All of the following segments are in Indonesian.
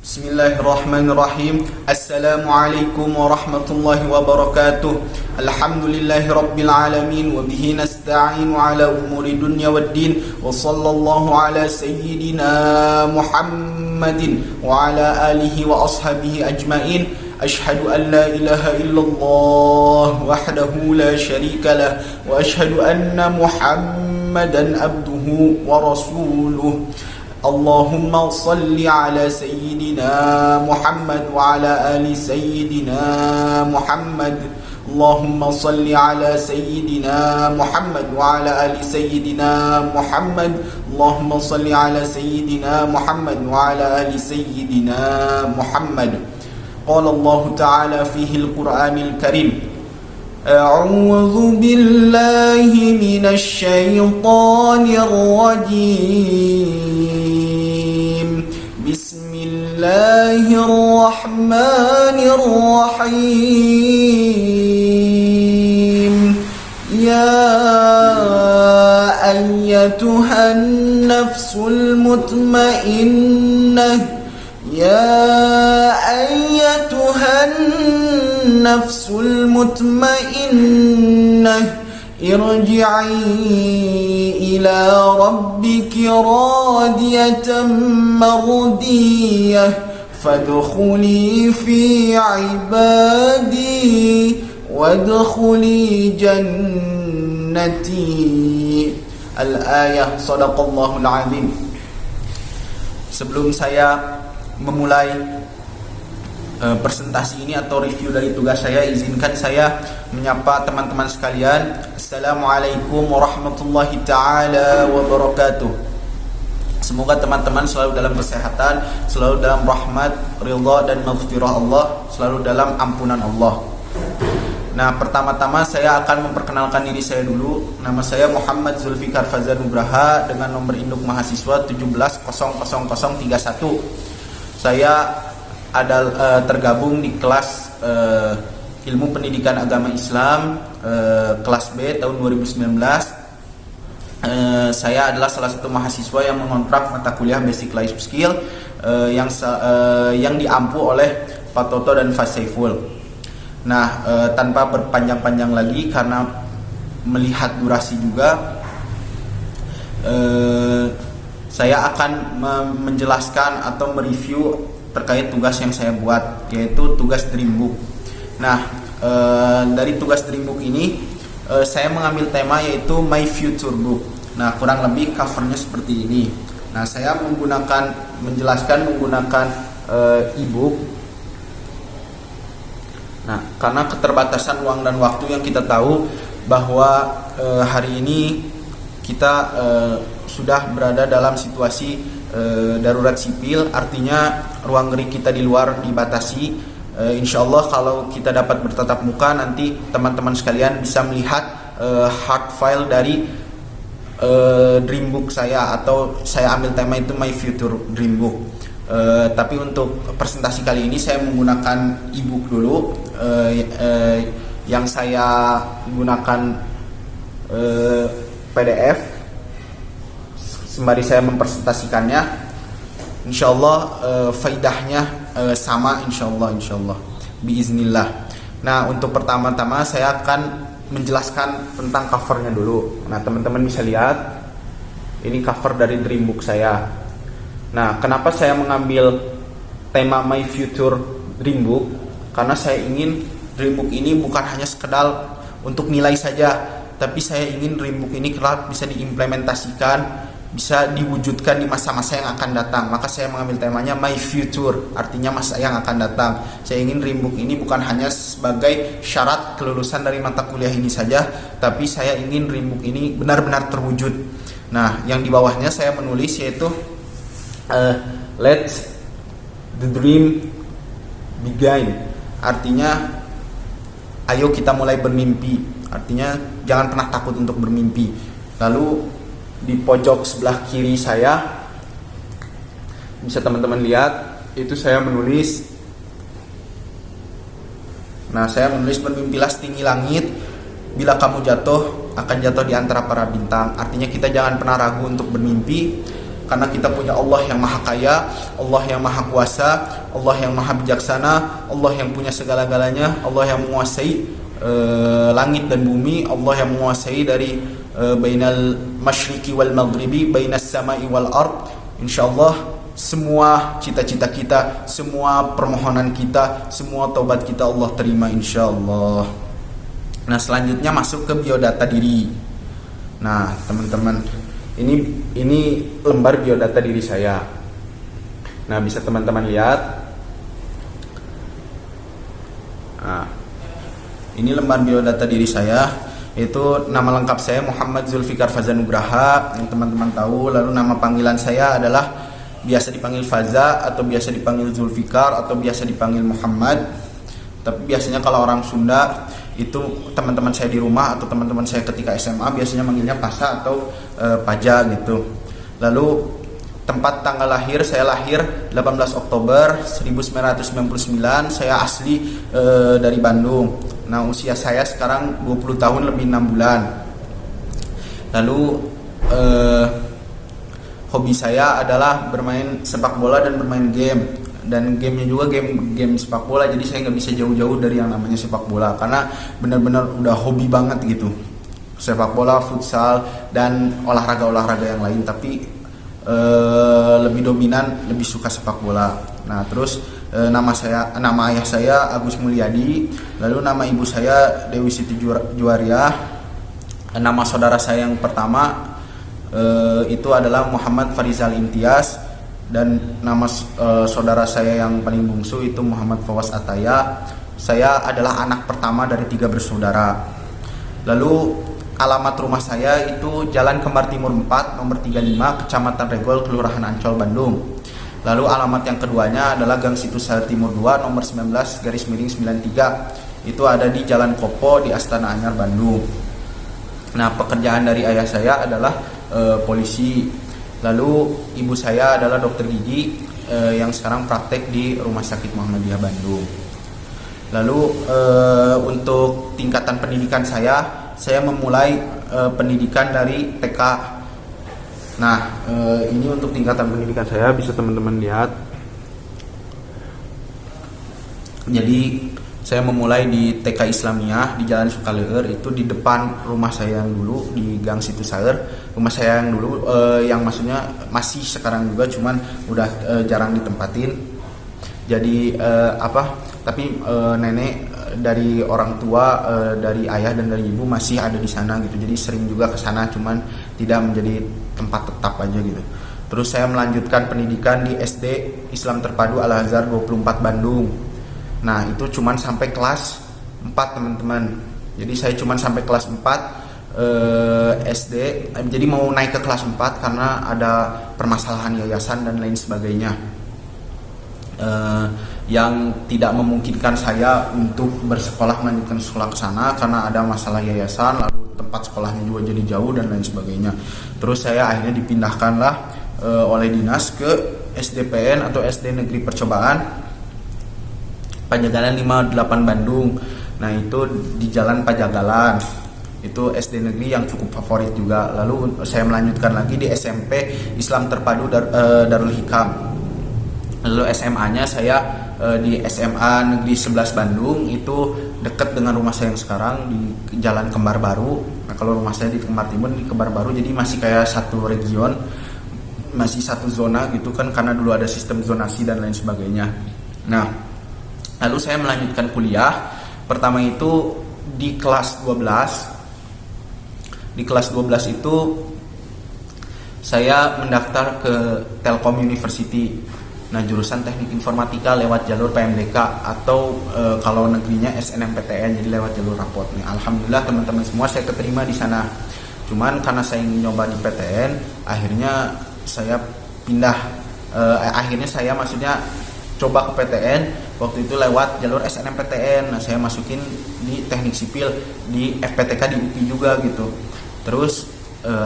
Bismillahirrahmanirrahim. Assalamualaikum warahmatullahi wabarakatuh. Alhamdulillahi rabbil alamin wa bihi nasta'inu ala umuri dunya waddin. Wa sallallahu ala sayyidina Muhammadin wa ala alihi wa ashabihi ajmain. Ashhadu an la ilaha illallah wahdahu la syarika lah wa ashhadu anna Muhammadan abduhu wa rasuluh. Allahumma salli ala sayyidina Muhammad wa ala ali sayyidina Muhammad. Allahumma salli ala sayyidina Muhammad wa ala ali sayyidina Muhammad. Allahumma salli ala sayyidina Muhammad wa ala ali sayyidina Muhammad. Qala Allah Ta'ala fihi al-Qur'anil Karim. A'udzu billahi minasy syaithanir rajim. Bismillahirrahmanirrahim. Ya ayyatuhan nafsul mutmainnah. Ya ayyatuhan nafsul mutmainnah, irji'i ila rabbiki radiyatan mardiyah, fadkhuli fi ibadi wadkhuli jannati. Al-ayah. Shadaqallahul azim. Sebelum saya memulai presentasi ini atau review dari tugas saya, izinkan saya menyapa teman-teman sekalian. Assalamualaikum warahmatullahi ta'ala wabarakatuh. Semoga teman-teman selalu dalam kesehatan, selalu dalam rahmat, ridha dan maghfirah Allah, selalu dalam ampunan Allah. Nah, pertama-tama saya akan memperkenalkan diri saya dulu. Nama saya Muhammad Zulfikar Fazal Nugraha dengan nomor induk mahasiswa 1700031. Saya tergabung di kelas Ilmu Pendidikan Agama Islam kelas B tahun 2019. Saya adalah salah satu mahasiswa yang mengontrak mata kuliah Basic Life Skill yang diampu oleh Pak Toto dan Pak Saiful. Nah, tanpa berpanjang-panjang lagi karena melihat durasi juga, saya akan menjelaskan atau mereview terkait tugas yang saya buat, yaitu tugas Dreambook. Nah, dari tugas Dreambook ini saya mengambil tema yaitu My Future Book. Nah, kurang lebih covernya seperti ini. Nah, saya menjelaskan menggunakan e-book. Nah, karena keterbatasan uang dan waktu yang kita tahu bahwa hari ini kita sudah berada dalam situasi darurat sipil, artinya ruang gerak kita di luar dibatasi. Insya Allah kalau kita dapat bertatap muka, nanti teman-teman sekalian bisa melihat hard file dari Dreambook saya, atau saya ambil tema itu My Future Dreambook. Tapi untuk presentasi kali ini saya menggunakan e-book dulu. Yang saya gunakan PDF sembari saya mempresentasikannya. Insyaallah faidahnya sama, insyaallah biiznillah. Nah, untuk pertama-tama saya akan menjelaskan tentang covernya dulu. Nah, teman-teman bisa lihat ini cover dari Dreambook saya. Nah, kenapa saya mengambil tema My Future Dreambook? Karena saya ingin Dreambook ini bukan hanya sekedar untuk nilai saja, tapi saya ingin Dreambook ini kelak bisa diimplementasikan, bisa diwujudkan di masa-masa yang akan datang. Maka saya mengambil temanya My Future, artinya masa yang akan datang. Saya ingin Dreambook ini bukan hanya sebagai syarat kelulusan dari mata kuliah ini saja, tapi saya ingin Dreambook ini benar-benar terwujud. Nah, yang di bawahnya saya menulis yaitu Let's the dream begin. Artinya ayo kita mulai bermimpi. Artinya jangan pernah takut untuk bermimpi. Lalu di pojok sebelah kiri saya bisa teman-teman lihat, itu saya menulis. Nah, saya menulis bermimpilah setinggi langit, bila kamu jatuh akan jatuh di antara para bintang. Artinya kita jangan pernah ragu untuk bermimpi. karena kita punya Allah yang maha kaya, Allah yang maha kuasa, Allah yang maha bijaksana, Allah yang punya segala-galanya, Allah yang menguasai langit dan bumi, Allah yang menguasai dari bainal masyriqi wal maghribi, bainas samai wal ard. Insyaallah semua cita-cita kita, semua permohonan kita, semua taubat kita Allah terima insyaallah. Nah, selanjutnya masuk ke biodata diri. Nah, teman-teman, ini lembar biodata diri saya. Nah, bisa teman-teman lihat. Nah, ini lembar biodata diri saya. Itu nama lengkap saya Muhammad Zulfikar Faza Nugraha, yang teman-teman tahu. Lalu nama panggilan saya adalah biasa dipanggil Faza, atau biasa dipanggil Zulfikar, atau biasa dipanggil Muhammad. Tapi biasanya kalau orang Sunda itu teman-teman saya di rumah atau teman-teman saya ketika SMA biasanya manggilnya Pasa atau Paja gitu. Lalu tempat tanggal lahir, saya lahir 18 Oktober 1999. Saya asli dari Bandung. Nah, usia saya sekarang 20 tahun lebih 6 bulan. Lalu hobi saya adalah bermain sepak bola dan bermain game. Dan gamenya juga game sepak bola. Jadi saya nggak bisa jauh-jauh dari yang namanya sepak bola, karena benar-benar udah hobi banget gitu. Sepak bola, futsal, dan olahraga-olahraga yang lain. Tapi lebih dominan, lebih suka sepak bola. Nah, terus nama ayah saya Agus Mulyadi, lalu nama ibu saya Dewi Siti Juwariah. Nama saudara saya yang pertama itu adalah Muhammad Farizal Imtiaz, dan nama saudara saya yang paling bungsu itu Muhammad Fawaz Ataya. Saya adalah anak pertama dari 3 bersaudara. Lalu alamat rumah saya itu Jalan Kembar Timur 4 nomor 35, Kecamatan Regol, Kelurahan Ancol, Bandung. Lalu alamat yang keduanya adalah Gang Situsari Timur 2 nomor 19/93. Itu ada di Jalan Kopo di Astana Anyar, Bandung. Nah, pekerjaan dari ayah saya adalah polisi. Lalu ibu saya adalah dokter gigi yang sekarang praktek di Rumah Sakit Muhammadiyah Bandung. Lalu untuk tingkatan pendidikan saya memulai pendidikan dari TK. Nah, ini untuk tingkatan pendidikan saya, bisa teman-teman lihat. Jadi saya memulai di TK Islamiyah di Jalan Sukaleueur, itu di depan rumah saya yang dulu di Gang Situsari. Rumah saya yang dulu yang maksudnya masih sekarang juga, cuman udah jarang ditempatin. Jadi tapi nenek dari orang tua, dari ayah dan dari ibu masih ada di sana gitu. Jadi sering juga ke sana, cuman tidak menjadi tempat tetap aja gitu. Terus saya melanjutkan pendidikan di SD Islam Terpadu Al-Azhar 24 Bandung. Nah, itu cuman sampai kelas 4, teman-teman. Jadi saya cuman sampai kelas 4 SD. Jadi mau naik ke kelas 4 karena ada permasalahan yayasan dan lain sebagainya, yang tidak memungkinkan saya untuk bersekolah, melanjutkan sekolah ke sana karena ada masalah yayasan, lalu tempat sekolahnya juga jadi jauh dan lain sebagainya. Terus saya akhirnya dipindahkanlah oleh dinas ke SDPN atau SD Negeri Percobaan Pajagalan 58 Bandung. Nah, itu di Jalan Pajagalan. Itu SD negeri yang cukup favorit juga. Lalu saya melanjutkan lagi di SMP Islam Terpadu Darul Hikam. Lalu SMA-nya saya di SMA Negeri 11 Bandung, itu dekat dengan rumah saya yang sekarang di Jalan Kembar Baru. Nah, kalau rumah saya di Kembar Timur, di Kembar Baru, jadi masih kayak satu region, masih satu zona gitu kan, karena dulu ada sistem zonasi dan lain sebagainya. Nah, lalu saya melanjutkan kuliah. Pertama itu di kelas 12. Di kelas 12 itu saya mendaftar ke Telkom University. Nah, jurusan Teknik Informatika lewat jalur PMDK atau kalau negerinya SNMPTN, jadi lewat jalur rapot. Nih, alhamdulillah teman-teman semua saya keterima di sana. Cuman karena saya ingin nyoba di PTN, akhirnya saya pindah. Akhirnya saya coba ke PTN waktu itu lewat jalur SNMPTN. Nah, saya masukin di Teknik Sipil di FPTK di UPI juga gitu. Terus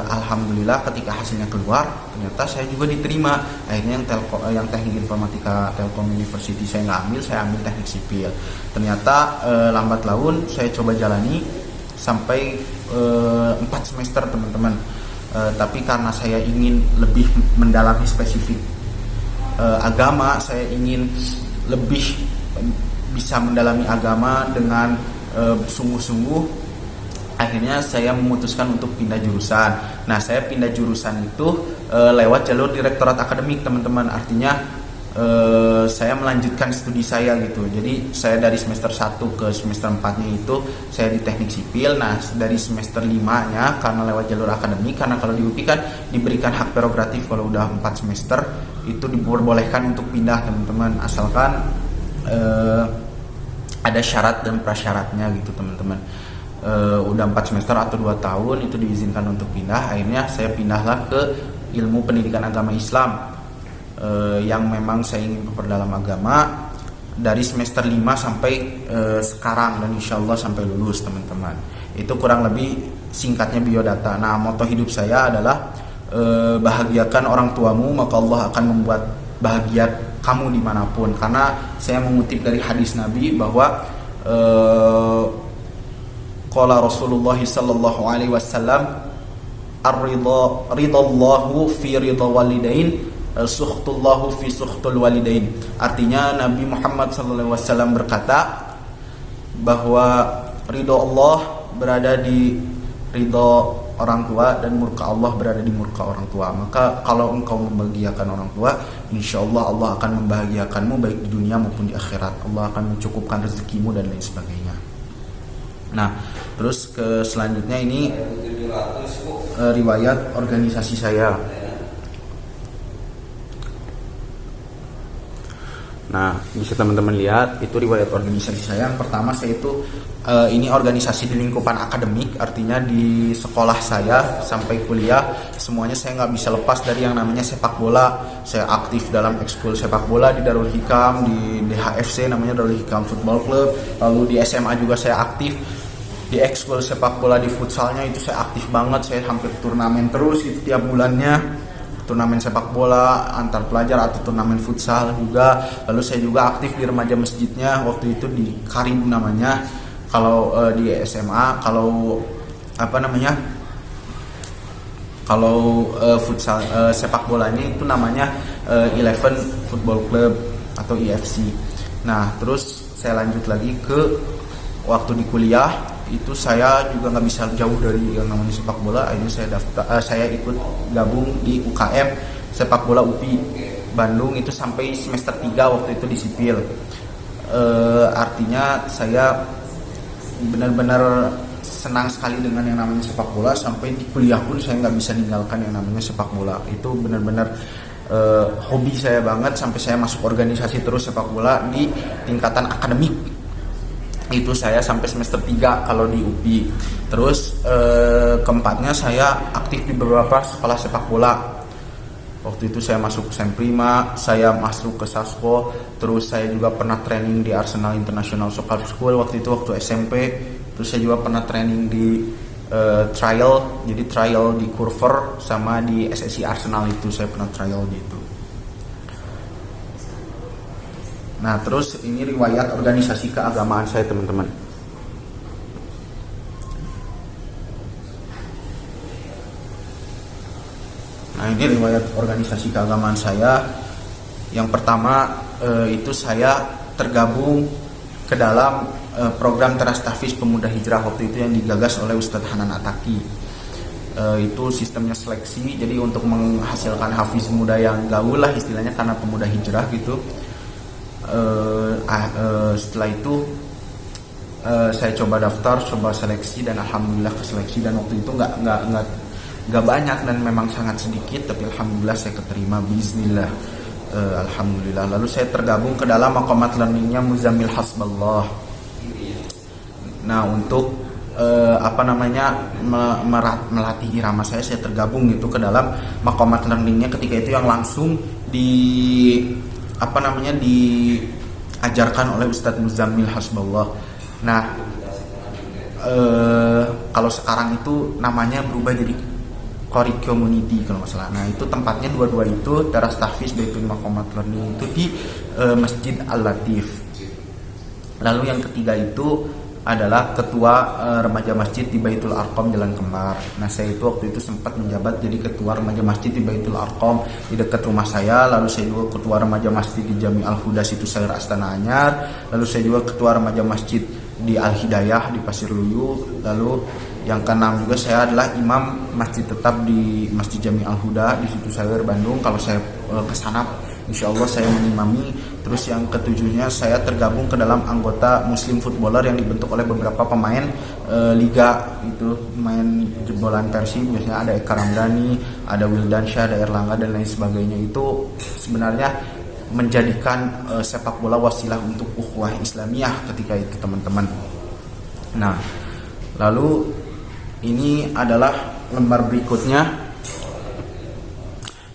alhamdulillah ketika hasilnya keluar ternyata saya juga diterima. Akhirnya yang Teknik Informatika Telkom University saya nggak ambil, saya ambil Teknik Sipil. Ternyata lambat laun saya coba jalani sampai 4 semester, teman-teman. Tapi karena saya ingin lebih mendalami spesifik agama, saya ingin lebih bisa mendalami agama dengan sungguh-sungguh, akhirnya saya memutuskan untuk pindah jurusan. Nah, saya pindah jurusan itu lewat jalur direktorat akademik, teman-teman. Artinya saya melanjutkan studi saya gitu. Jadi saya dari semester 1 ke semester 4-nya itu saya di teknik sipil. Nah, dari semester 5-nya karena lewat jalur akademik, karena kalau di UPI kan diberikan hak prerogatif kalau udah 4 semester itu diperbolehkan untuk pindah, teman-teman, asalkan ada syarat dan prasyaratnya gitu, teman-teman. Udah 4 semester atau 2 tahun itu diizinkan untuk pindah. Akhirnya saya pindahlah ke ilmu pendidikan agama Islam, yang memang saya ingin memperdalam agama dari semester 5 sampai sekarang, dan insya Allah sampai lulus, teman-teman. Itu kurang lebih singkatnya biodata. Nah, moto hidup saya adalah bahagiakan orang tuamu maka Allah akan membuat bahagia kamu dimanapun. Karena saya mengutip dari hadis Nabi bahwa qala Rasulullah sallallahu alaihi wasallam ridallahu fi ridha walidain suhtullahu fi suhtul walidain. Artinya Nabi Muhammad sallallahu alaihi wasallam berkata bahwa ridho Allah berada di ridho orang tua dan murka Allah berada di murka orang tua. Maka kalau engkau membahagiakan orang tua, insyaallah Allah akan membahagiakanmu baik di dunia maupun di akhirat. Allah akan mencukupkan rezekimu dan lain sebagainya. Nah, terus ke selanjutnya ini riwayat organisasi saya. Nah, bisa teman-teman lihat itu riwayat organisasi saya. Yang pertama, saya itu ini organisasi di lingkupan akademik, artinya di sekolah saya sampai kuliah semuanya saya nggak bisa lepas dari yang namanya sepak bola. Saya aktif dalam ekskul sepak bola di Darul Hikam, di DHFC namanya Darul Hikam Football Club. Lalu di SMA juga saya aktif di ekskul sepak bola, di futsalnya itu saya aktif banget. Saya hampir turnamen terus itu tiap bulannya, turnamen sepak bola antar pelajar atau turnamen futsal juga. Lalu saya juga aktif di remaja masjidnya, waktu itu di Karim namanya. Kalau di SMA, kalau futsal sepak bolanya itu namanya Eleven Football Club atau EFC. Nah, terus saya lanjut lagi ke waktu di kuliah, itu saya juga nggak bisa jauh dari yang namanya sepak bola. Akhirnya saya ikut gabung di UKM sepak bola UPI Bandung itu sampai semester 3 waktu itu di sipil. Artinya saya benar-benar senang sekali dengan yang namanya sepak bola. Sampai di kuliah pun saya nggak bisa ninggalkan yang namanya sepak bola. Itu benar-benar hobi saya banget, sampai saya masuk organisasi terus sepak bola di tingkatan akademik. Itu saya sampai semester 3 kalau di UPI. Terus keempatnya saya aktif di beberapa sekolah sepak bola. Waktu itu saya masuk Semprima, saya masuk ke Sasko, terus saya juga pernah training di Arsenal International Soccer School waktu SMP. Terus saya juga pernah training di trial, jadi trial di Curver sama di SSI Arsenal itu saya pernah trial gitu. Nah, terus ini riwayat organisasi keagamaan saya, teman-teman. Nah, ini riwayat organisasi keagamaan saya. Yang pertama itu saya tergabung ke dalam program Teras Tahfiz Pemuda Hijrah waktu itu yang digagas oleh Ustadz Hanan Ataki. Itu sistemnya seleksi, jadi untuk menghasilkan hafiz muda yang gaul lah istilahnya, karena pemuda hijrah gitu. Setelah itu saya coba daftar, coba seleksi, dan alhamdulillah keseleksi. Dan waktu itu nggak banyak dan memang sangat sedikit, tapi alhamdulillah saya keterima bismillah. Alhamdulillah. Lalu saya tergabung ke dalam maqamat learningnya Muzammil Hasballah. Nah, untuk melatih irama saya tergabung itu ke dalam maqamat learningnya ketika itu yang langsung diajarkan oleh Ustadz Muzammil Hasballah. Nah, kalau sekarang itu namanya berubah jadi Qori Community kalau nggak salah. Nah, itu tempatnya dua-dua itu, Teras Tahfiz Baitul Maqamat Learning itu di Masjid Al-Latif. Lalu yang ketiga itu adalah ketua remaja masjid di Baitul Arqam Jalan Kembar. Nah, saya itu waktu itu sempat menjabat jadi ketua remaja masjid di Baitul Arqam di dekat rumah saya. Lalu saya juga ketua remaja masjid di Jami Al Huda Situ Sayur Astana Anyar. Lalu saya juga ketua remaja masjid di Al Hidayah di Pasir Luyu. Lalu yang keenam juga saya adalah imam masjid tetap di Masjid Jami Al Huda di Situ Sayur Bandung. Kalau saya ke sana insya Allah saya mengimami. Terus yang ketujuhnya saya tergabung ke dalam anggota Muslim Footballer yang dibentuk oleh beberapa pemain liga, itu pemain jebolan Persib. Biasanya ada Eka Ramdhani, ada Wildansyah, ada Erlangga dan lain sebagainya. Itu sebenarnya menjadikan sepak bola wasilah untuk ukhuwah Islamiyah ketika itu teman-teman. Nah, lalu ini adalah lembar berikutnya.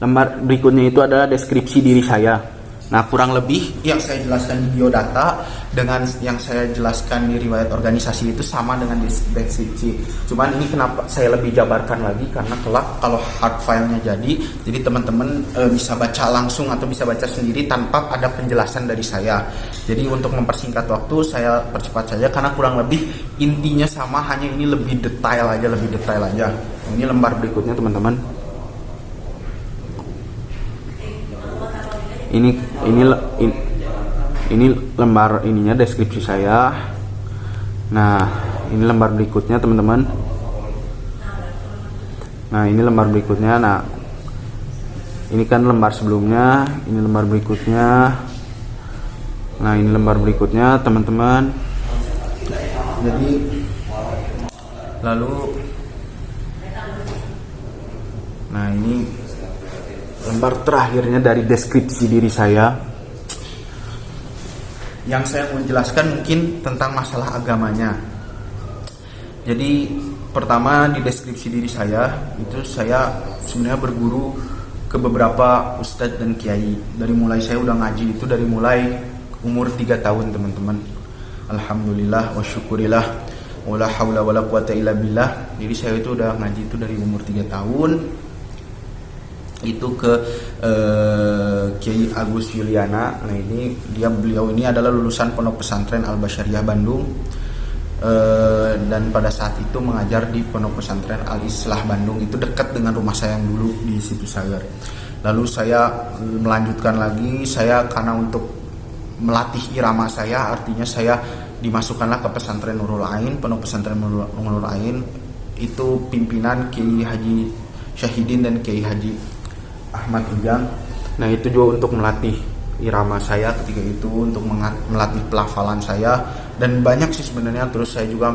Lembar berikutnya itu adalah deskripsi diri saya. Nah, kurang lebih yang saya jelaskan di biodata dengan yang saya jelaskan di riwayat organisasi itu sama dengan deskripsi. Cuman ini kenapa saya lebih jabarkan lagi, karena kelak kalau hard filenya jadi teman-teman bisa baca langsung atau bisa baca sendiri tanpa ada penjelasan dari saya. Jadi untuk mempersingkat waktu saya percepat saja karena kurang lebih intinya sama, hanya ini lebih detail aja. Ini lembar berikutnya teman-teman. Ini lembar ininya deskripsi saya. Nah, ini lembar berikutnya teman-teman. Nah, ini lembar berikutnya. Nah, ini kan lembar sebelumnya, ini lembar berikutnya. Nah, ini lembar berikutnya teman-teman. Jadi lalu nah, ini lembar terakhirnya dari deskripsi diri saya. Yang saya mau jelaskan mungkin tentang masalah agamanya. Jadi pertama di deskripsi diri saya itu saya sebenarnya berguru ke beberapa ustadz dan kiai. Dari mulai saya udah ngaji itu dari mulai umur 3 tahun teman-teman. Alhamdulillah wa syukurillah wala haula wala quwata illa billah. Jadi saya itu udah ngaji itu dari umur 3 tahun. Itu ke Kiai Agus Yuliana. Nah, beliau ini adalah lulusan Pondok Pesantren Al Basyariah Bandung, dan pada saat itu mengajar di Pondok Pesantren Al Islah Bandung, itu dekat dengan rumah saya yang dulu di Situ Sayur. Lalu saya melanjutkan lagi, saya karena untuk melatih irama saya, artinya saya dimasukkanlah ke pesantren Nurul Ain, Pondok Pesantren Nurul Ain, itu pimpinan Kiai Haji Syahidin dan Kiai Haji Ahmad Ujang. Nah, itu juga untuk melatih irama saya ketika itu, untuk melatih pelafalan saya, dan banyak sih sebenarnya. Terus saya juga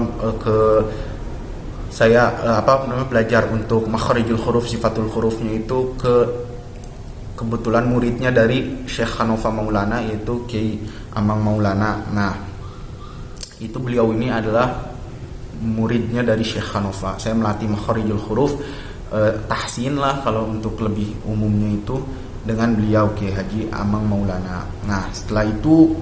belajar untuk makharijul huruf, sifatul hurufnya itu kebetulan muridnya dari Syekh Hanofa Maulana, yaitu Kiai Amang Maulana. Nah, itu beliau ini adalah muridnya dari Syekh Hanofa. Saya melatih makharijul huruf, tahsin lah kalau untuk lebih umumnya itu, dengan beliau Kiai Haji Amang Maulana. Nah, setelah itu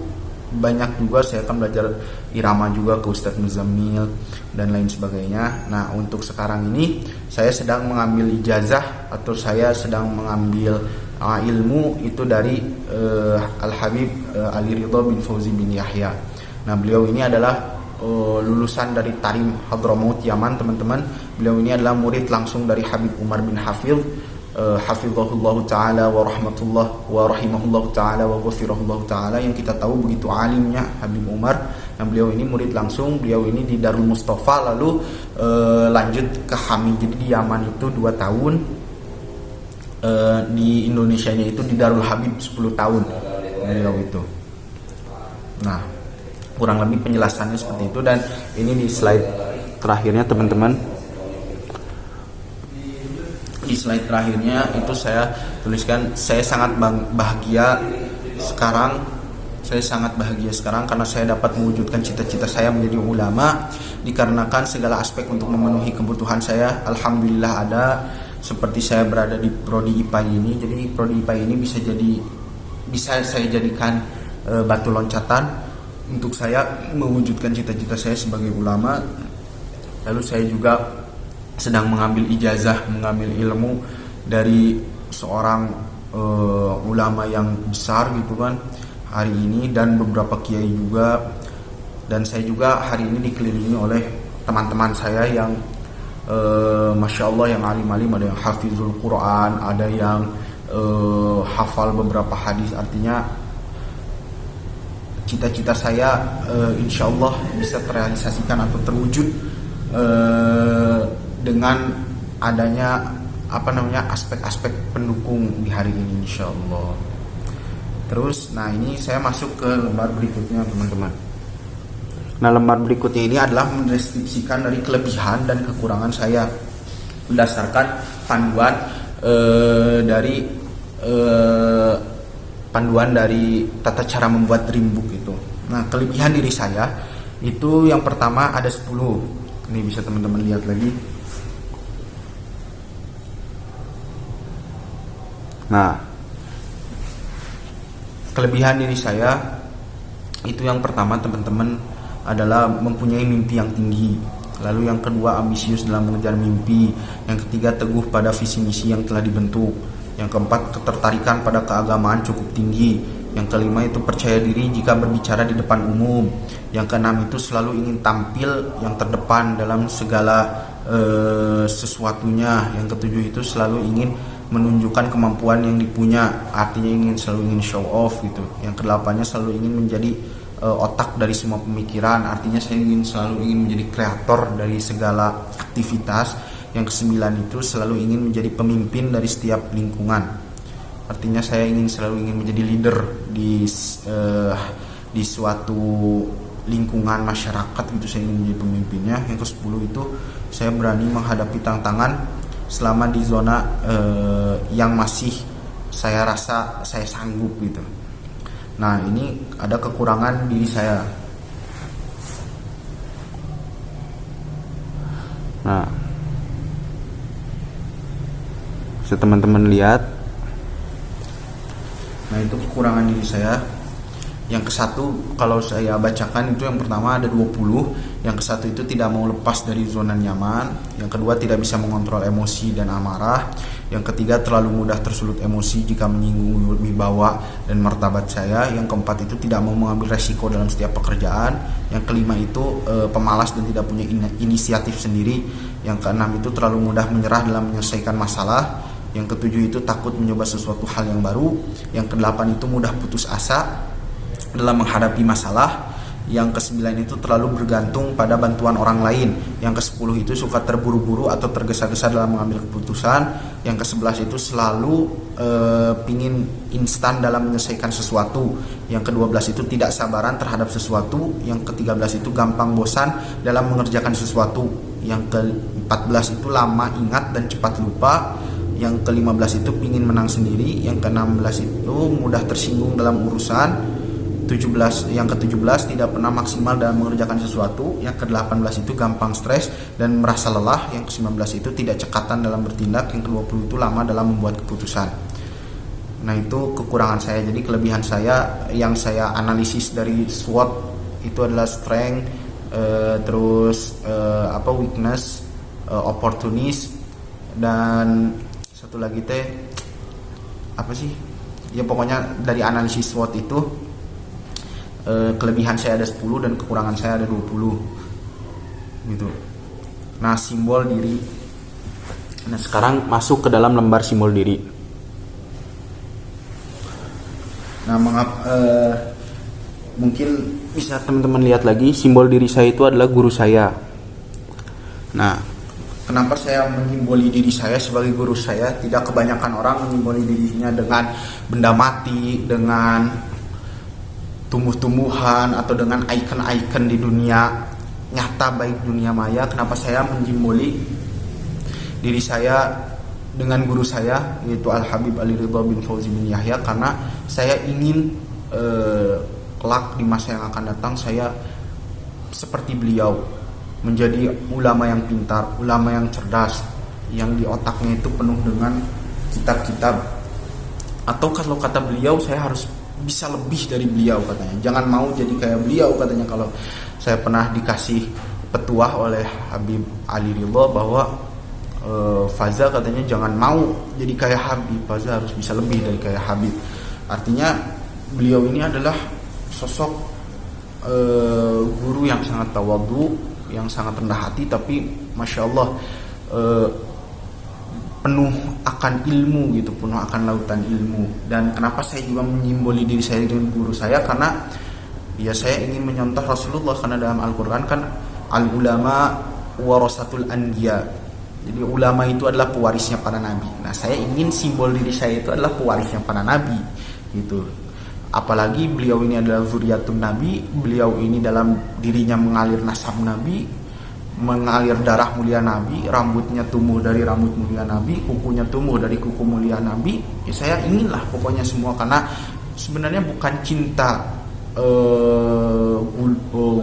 banyak juga saya akan belajar irama juga ke Ustadz Muzammil dan lain sebagainya. Nah, untuk sekarang ini saya sedang mengambil ijazah atau saya sedang mengambil ilmu itu dari Al-Habib Ali Ridha bin Fauzi bin Yahya. Nah, beliau ini adalah lulusan dari Tarim Hadramaut Yaman teman-teman. Beliau ini adalah murid langsung dari Habib Umar bin Hafidh, hafizahullah ta'ala wa rahmatullah wa rahimahullah ta'ala wa ghafirahullah ta'ala, yang kita tahu begitu alimnya Habib Umar. Nah, beliau ini murid langsung, beliau ini di Darul Mustafa, lalu lanjut ke Hami. Jadi di Yaman itu 2 tahun, di Indonesianya itu di Darul Habib 10 tahun beliau itu. Nah, kurang lebih penjelasannya seperti itu. Dan ini di slide terakhirnya teman-teman. Di slide terakhirnya itu saya tuliskan, saya sangat bahagia sekarang. Saya sangat bahagia sekarang karena saya dapat mewujudkan cita-cita saya menjadi ulama, dikarenakan segala aspek untuk memenuhi kebutuhan saya alhamdulillah ada. Seperti saya berada di prodi IPA ini, jadi prodi IPA ini bisa saya jadikan batu loncatan untuk saya mewujudkan cita-cita saya sebagai ulama. Lalu saya juga sedang mengambil ijazah, mengambil ilmu dari seorang ulama yang besar gitu kan hari ini, dan beberapa kiai juga. Dan saya juga hari ini dikelilingi oleh teman-teman saya yang Masya Allah, yang alim-alim, ada yang hafizul Quran, ada yang hafal beberapa hadis. Artinya cita-cita saya insya Allah bisa terrealisasikan atau terwujud dengan adanya aspek-aspek pendukung di hari ini insya Allah. Terus, nah ini saya masuk ke lembar berikutnya teman-teman. Nah, lembar berikutnya ini adalah mendeskripsikan dari kelebihan dan kekurangan saya berdasarkan panduan dari tata cara membuat dream book itu. Nah, kelebihan diri saya itu yang pertama ada 10. Ini bisa teman-teman lihat lagi. Nah, kelebihan diri saya itu yang pertama teman-teman adalah mempunyai mimpi yang tinggi. Lalu yang kedua, ambisius dalam mengejar mimpi. Yang ketiga, teguh pada visi misi yang telah dibentuk. Yang keempat, ketertarikan pada keagamaan cukup tinggi. Yang kelima itu percaya diri jika berbicara di depan umum. Yang keenam itu selalu ingin tampil yang terdepan dalam segala sesuatunya. Yang ketujuh itu selalu ingin menunjukkan kemampuan yang dipunya, artinya selalu ingin show off gitu. Yang kedelapannya selalu ingin menjadi otak dari semua pemikiran, artinya saya selalu ingin menjadi kreator dari segala aktivitas. Yang kesembilan itu selalu ingin menjadi pemimpin dari setiap lingkungan, artinya saya selalu ingin menjadi leader di suatu lingkungan masyarakat gitu, saya ingin menjadi pemimpinnya. Yang ke-10 itu saya berani menghadapi tantangan selama di zona yang masih saya rasa saya sanggup gitu. Nah, ini ada kekurangan diri saya. Nah, bisa teman-teman lihat. Nah, itu kekurangan diri saya. Yang ke-1 kalau saya bacakan itu yang pertama ada 20. Yang ke-1 itu tidak mau lepas dari zona nyaman. Yang kedua, tidak bisa mengontrol emosi dan amarah. Yang ketiga, terlalu mudah tersulut emosi jika menyinggung wibawa dan martabat saya. Yang keempat itu tidak mau mengambil resiko dalam setiap pekerjaan. Yang kelima itu pemalas dan tidak punya inisiatif sendiri. Yang keenam itu terlalu mudah menyerah dalam menyelesaikan masalah. Yang ketujuh itu takut mencoba sesuatu hal yang baru. Yang kedelapan itu mudah putus asa dalam menghadapi masalah. Yang ke-9 itu terlalu bergantung pada bantuan orang lain. Yang ke-10 itu suka terburu-buru atau tergesa-gesa dalam mengambil keputusan. Yang ke-11 itu selalu pingin instan dalam menyelesaikan sesuatu. Yang ke-12 itu tidak sabaran terhadap sesuatu. Yang ke-13 itu gampang bosan dalam mengerjakan sesuatu. Yang ke-14 itu lama ingat dan cepat lupa. Yang ke-15 itu pingin menang sendiri. Yang ke-16 itu mudah tersinggung dalam urusan. Yang ke-17 tidak pernah maksimal dalam mengerjakan sesuatu. Yang ke-18 itu gampang stres dan merasa lelah. Yang ke-19 itu tidak cekatan dalam bertindak. Yang ke-20 itu lama dalam membuat keputusan. Nah, itu kekurangan saya. Jadi kelebihan saya yang saya analisis dari SWOT itu adalah strength, weakness, opportunist, dan satu lagi ya pokoknya dari analisis SWOT itu kelebihan saya ada 10 dan kekurangan saya ada 20 gitu. Nah, simbol diri. Nah, sekarang masuk ke dalam lembar simbol diri. Nah, mungkin bisa teman-teman lihat lagi, simbol diri saya itu adalah guru saya. Nah, kenapa saya menyimboli diri saya sebagai guru saya? Tidak kebanyakan orang menyimboli dirinya dengan benda mati, dengan tumbuh-tumbuhan, atau dengan icon-icon di dunia nyata baik dunia maya. Kenapa saya menjimboli diri saya dengan guru saya, yaitu Al-Habib Ali Ridha bin Fauzi bin Yahya? Karena saya ingin kelak di masa yang akan datang saya seperti beliau, menjadi ulama yang pintar, ulama yang cerdas, yang di otaknya itu penuh dengan kitab-kitab. Atau kalau kata beliau, saya harus bisa lebih dari beliau katanya. Jangan mau jadi kayak beliau katanya. Kalau saya pernah dikasih petuah oleh Habib Ali Ridha bahwa Faza katanya jangan mau jadi kayak Habib, Faza harus bisa lebih dari kayak Habib. Artinya beliau ini adalah sosok guru yang sangat tawadhu, yang sangat rendah hati, tapi masya Allah penuh akan ilmu gitu, penuh akan lautan ilmu. Dan kenapa saya juga menyimboli diri saya dengan guru saya, karena ya saya ingin menyontoh Rasulullah, karena dalam Al-Quran kan al ulama warasatul anbiya, jadi ulama itu adalah pewarisnya para nabi. Nah saya ingin simbol diri saya itu adalah pewarisnya para nabi gitu. Apalagi beliau ini adalah zuriatun nabi, beliau ini dalam dirinya mengalir nasab nabi, mengalir darah mulia nabi, rambutnya tumbuh dari rambut mulia nabi, kukunya tumbuh dari kuku mulia nabi. Ya saya inginlah pokoknya semua, karena sebenarnya bukan cinta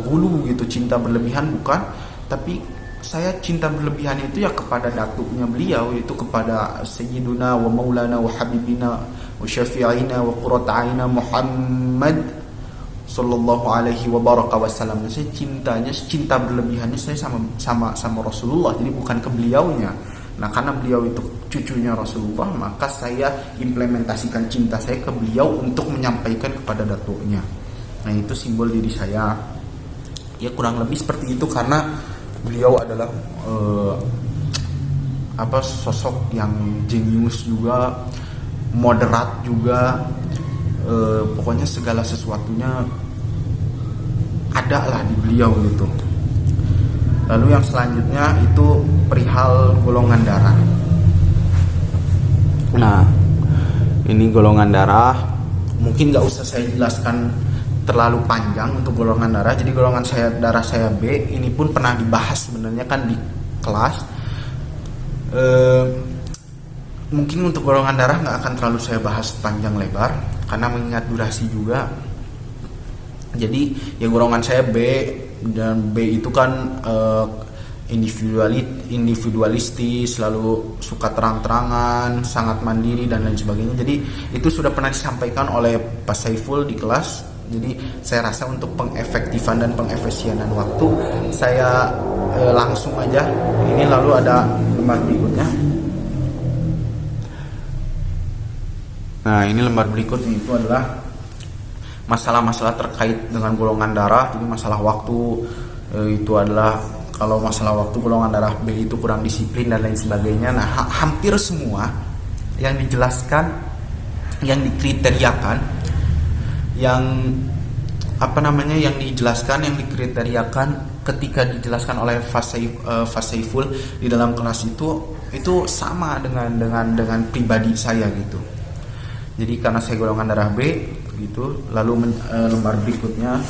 gulu gitu, cinta berlebihan bukan, tapi saya cinta berlebihan itu ya kepada datuknya beliau, yaitu kepada Sayyiduna wa Maulana wa Habibina wa Syafi'ina wa Qurrata'ina Muhammad sallallahu alaihi wa baraka wasallam. Saya cintanya, cinta berlebihannya saya sama Rasulullah, jadi bukan ke beliaunya. Nah karena beliau itu cucunya Rasulullah, maka saya implementasikan cinta saya ke beliau untuk menyampaikan kepada datuknya. Nah itu simbol diri saya, ya kurang lebih seperti itu, karena beliau adalah sosok yang jenius juga, moderat juga, pokoknya segala sesuatunya ada lah di beliau gitu. Lalu yang selanjutnya itu perihal golongan darah. Nah ini golongan darah mungkin gak usah saya jelaskan terlalu panjang untuk golongan darah. Jadi golongan darah saya B ini pun pernah dibahas sebenarnya kan di kelas. Mungkin untuk golongan darah nggak akan terlalu saya bahas panjang lebar karena mengingat durasi juga. Jadi ya golongan saya B, dan B itu kan individualistis, lalu suka terang-terangan, sangat mandiri dan lain sebagainya. Jadi itu sudah pernah disampaikan oleh Pak Saiful di kelas. Jadi saya rasa untuk pengefektifan dan pengefisienan waktu, saya langsung aja. Ini lalu ada lembar berikutnya. Nah ini lembar berikutnya itu adalah masalah-masalah terkait dengan golongan darah. Jadi masalah waktu itu adalah, kalau masalah waktu golongan darah B itu kurang disiplin dan lain sebagainya. Nah hampir semua yang dijelaskan, yang dikriteriakan, yang dikriteriakan ketika dijelaskan oleh Fasaiful di dalam kelas itu sama dengan pribadi saya gitu. Jadi karena saya golongan darah B gitu. Lalu lembar berikutnya.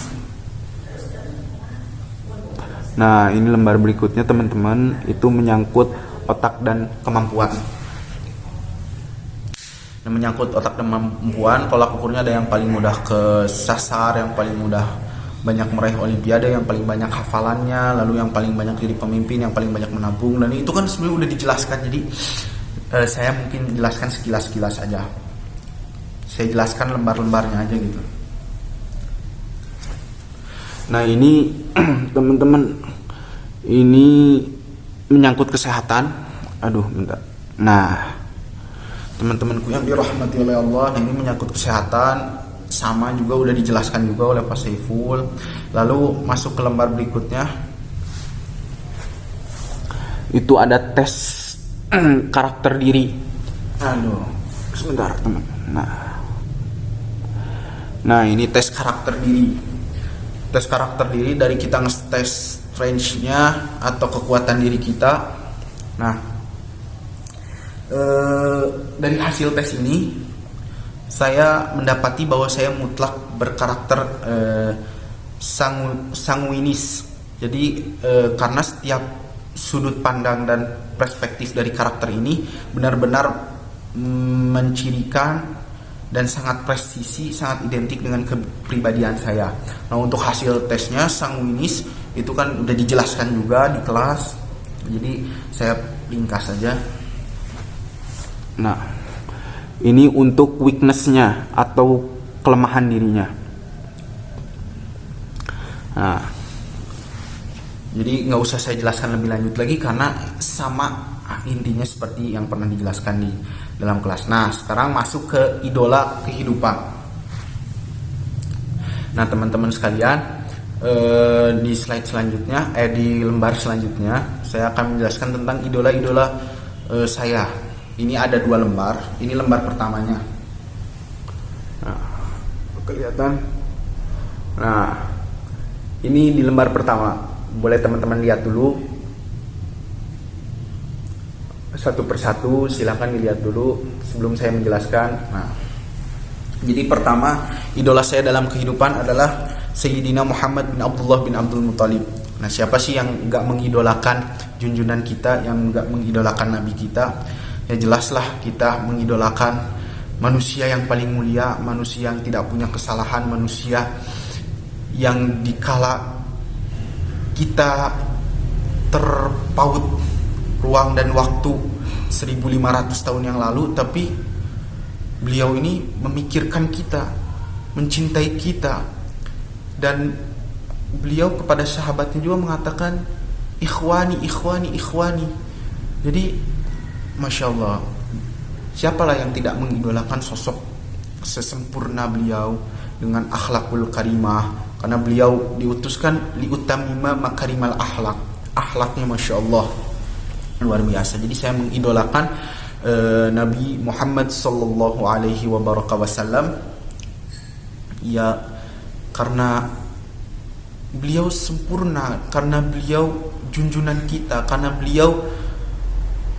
Nah ini lembar berikutnya teman-teman, itu menyangkut otak dan kemampuan. Nah, menyangkut otak dan kemampuan, tolak ukurnya ada yang paling mudah kesasar, yang paling mudah banyak meraih olimpiade, yang paling banyak hafalannya, lalu yang paling banyak jadi pemimpin, yang paling banyak menabung. Dan itu kan sebenarnya udah dijelaskan. Jadi saya mungkin jelaskan sekilas-sekilas aja. Saya jelaskan lembar-lembarnya aja gitu. Nah ini teman-teman, ini menyangkut kesehatan. Aduh bentar. Nah teman-temanku yang dirahmati oleh Allah, ini menyangkut kesehatan, sama juga udah dijelaskan juga oleh Pak Saiful. Lalu masuk ke lembar berikutnya, itu ada tes karakter diri. Aduh sebentar teman. Nah ini tes karakter diri. Tes karakter diri dari kita ngetes strength-nya atau kekuatan diri kita. Nah dari hasil tes ini saya mendapati bahwa saya mutlak berkarakter sanguinis. Jadi karena setiap sudut pandang dan perspektif dari karakter ini benar-benar mencirikan dan sangat presisi, sangat identik dengan kepribadian saya. Nah untuk hasil tesnya sanguinis itu kan udah dijelaskan juga di kelas. Jadi saya ringkas saja. Nah, ini untuk weakness-nya atau kelemahan dirinya. Nah, jadi nggak usah saya jelaskan lebih lanjut lagi karena sama intinya seperti yang pernah dijelaskan di dalam kelas. Nah, sekarang masuk ke idola kehidupan. Nah, teman-teman sekalian, di slide selanjutnya, di lembar selanjutnya saya akan menjelaskan tentang idola-idola saya. Ini ada 2 lembar. Ini lembar pertamanya. Nah, kelihatan. Nah, ini di lembar pertama. Boleh teman-teman lihat dulu satu persatu. Silakan dilihat dulu sebelum saya menjelaskan. Nah, jadi pertama, idola saya dalam kehidupan adalah Sayyidina Muhammad bin Abdullah bin Abdul Muttalib. Nah, siapa sih yang enggak mengidolakan junjungan kita, yang enggak mengidolakan nabi kita? Ya jelaslah kita mengidolakan manusia yang paling mulia, manusia yang tidak punya kesalahan, manusia yang dikala kita terpaut ruang dan waktu 1500 tahun yang lalu, tapi beliau ini memikirkan kita, mencintai kita, dan beliau kepada sahabatnya juga mengatakan ikhwani, ikhwani, ikhwani. Jadi Masya Allah, siapalah yang tidak mengidolakan sosok sesempurna beliau dengan akhlakul karimah, karena beliau diutuskan liutamima makarimal akhlak. Akhlaknya Masya Allah luar biasa. Jadi saya mengidolakan Nabi Muhammad sallallahu alaihi wasallam ya, karena beliau sempurna, karena beliau junjunan kita, karena beliau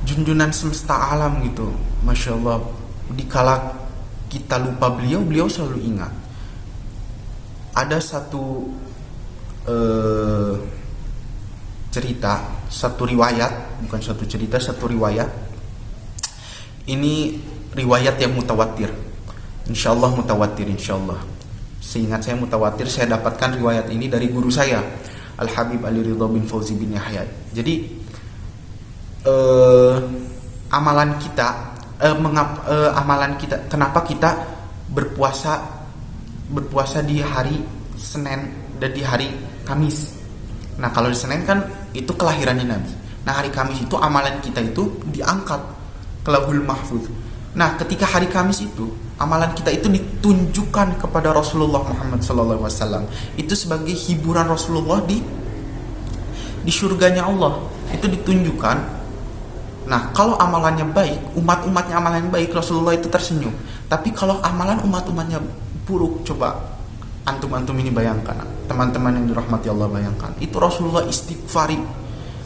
junjunan semesta alam gitu. Masya Allah, dikala kita lupa beliau, beliau selalu ingat. Ada satu cerita, satu riwayat, bukan satu cerita, satu riwayat. Ini riwayat yang mutawatir. Insyaallah mutawatir, insyaallah. Seingat saya mutawatir, saya dapatkan riwayat ini dari guru saya, Al Habib Ali Ridha bin Fauzi bin Yahya. Jadi amalan kita, kenapa kita berpuasa di hari Senin dan di hari Kamis? Nah, kalau di Senin kan itu kelahirannya Nabi. Nah, hari Kamis itu amalan kita itu diangkat ke Lauhul Mahfuz. Nah, ketika hari Kamis itu amalan kita itu ditunjukkan kepada Rasulullah Muhammad SAW. Itu sebagai hiburan Rasulullah di surganya Allah. Itu ditunjukkan. Nah, kalau amalannya baik, umat-umatnya amalan baik, Rasulullah itu tersenyum. Tapi kalau amalan umat-umatnya buruk, coba antum-antum ini bayangkan, teman-teman yang dirahmati Allah, bayangkan. Itu Rasulullah istighfari.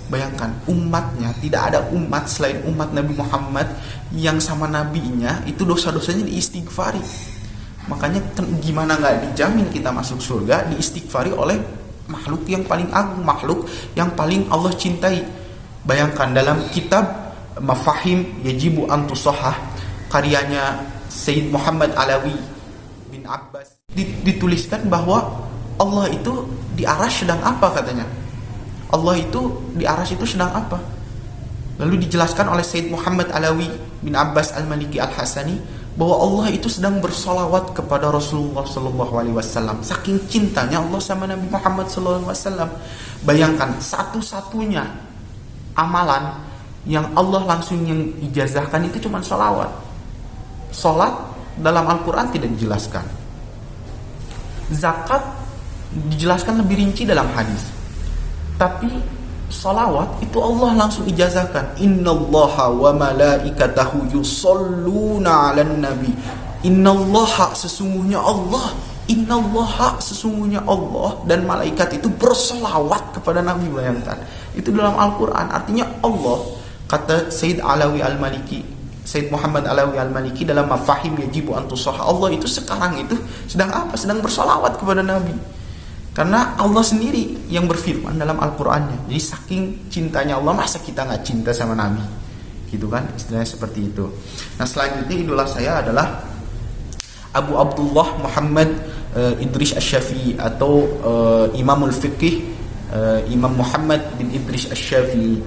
Bayangkan, umatnya, tidak ada umat selain umat Nabi Muhammad yang sama nabinya itu dosa-dosanya diistighfari. Makanya gimana gak dijamin kita masuk surga diistighfari oleh makhluk yang paling agung, makhluk yang paling Allah cintai. Bayangkan, dalam kitab Mafahim Yajibu Antusahah karyanya Sayyid Muhammad Alawi bin Abbas dituliskan bahwa Allah itu di arasy sedang apa katanya. Allah itu di arasy itu sedang apa? Lalu dijelaskan oleh Sayyid Muhammad Alawi bin Abbas Al-Maliki Al-Hasani bahwa Allah itu sedang bersolawat kepada Rasulullah SAW. Saking cintanya Allah sama Nabi Muhammad SAW. Bayangkan, satu-satunya amalan yang Allah langsung yang ijazahkan itu cuma sholawat. Sholat dalam Al-Quran tidak dijelaskan. Zakat dijelaskan lebih rinci dalam hadis. Tapi sholawat itu Allah langsung ijazahkan. Innallaha wa malaikatahu yusholluna 'alan nabi. Innallaha, sesungguhnya Allah. Innallaha, sesungguhnya Allah dan malaikat itu bersolawat kepada Nabi. Bayangkan, itu dalam Al-Quran. Artinya Allah, kata Sayyid Alawi Al-Maliki, Sayyid Muhammad Alawi Al-Maliki dalam Mafahim Yajibu Antusahah, Allah itu sekarang itu sedang apa? Sedang bersolawat kepada Nabi. Karena Allah sendiri yang berfirman dalam Al-Qurannya. Jadi saking cintanya Allah, masa kita gak cinta sama Nabi? Gitu kan, istilahnya seperti itu. Nah, selanjutnya idola saya adalah Abu Abdullah Muhammad Idris Asy-Syafi'i atau Imamul Fiqih Imam Muhammad bin Idris Asy-Syafi'i.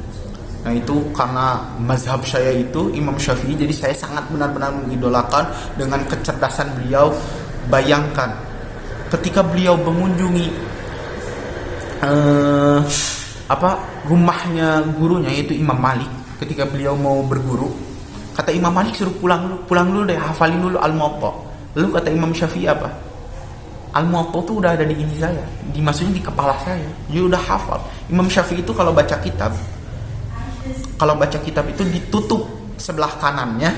Nah, itu karena mazhab saya itu Imam Syafi'i, jadi saya sangat benar-benar mengidolakan dengan kecerdasan beliau. Bayangkan, ketika beliau mengunjungi rumahnya gurunya yaitu Imam Malik, ketika beliau mau berguru, kata Imam Malik suruh pulang dulu deh, hafalin dulu Al-Muwatta. Lalu kata Imam Syafi'i apa? Al-Muwatta itu udah ada di ini saya, maksudnya di kepala saya, jadi udah hafal. Imam Syafi'i itu kalau baca kitab itu ditutup sebelah kanannya,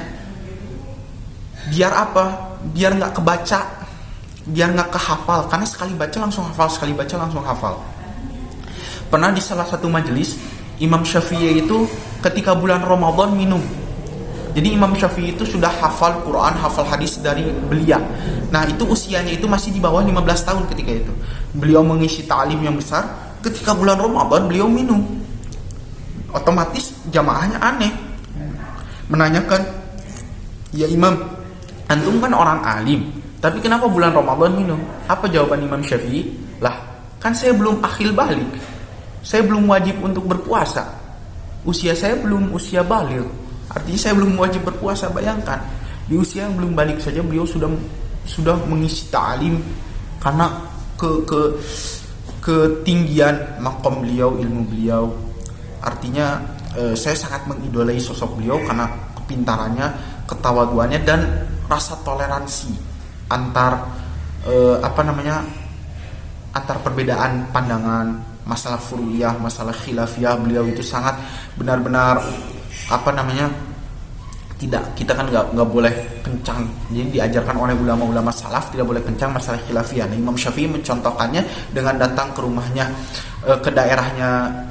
biar apa? Biar nggak kebaca, biar nggak kehafal, karena sekali baca langsung hafal, sekali baca langsung hafal. Pernah di salah satu majelis, Imam Syafi'i itu ketika bulan Ramadan minum. Jadi Imam Syafi'i itu sudah hafal Quran, hafal hadis dari beliau. Nah itu usianya itu masih di bawah 15 tahun ketika itu. Beliau mengisi ta'lim yang besar. Ketika bulan Ramadan beliau minum. Otomatis jamaahnya aneh, menanyakan, ya Imam, antum kan orang alim, tapi kenapa bulan Ramadan minum? Apa jawaban Imam Syafi'i? Lah, kan saya belum akhil balik, saya belum wajib untuk berpuasa, usia saya belum usia baligh, artinya saya belum wajib berpuasa. Bayangkan, di usia yang belum balik saja beliau sudah mengisi ta'lim, karena ketinggian maqam beliau, ilmu beliau. Artinya saya sangat mengidolai sosok beliau karena kepintarannya, ketawaduannya, dan rasa toleransi antar antar perbedaan pandangan, masalah furu'iyah, masalah khilafiyah. Beliau itu sangat benar-benar kita kan nggak boleh kencang. Jadi diajarkan oleh ulama-ulama salaf tidak boleh kencang masalah khilafiyah. Nah, Imam Syafi'i mencontohkannya dengan datang ke rumahnya, ke daerahnya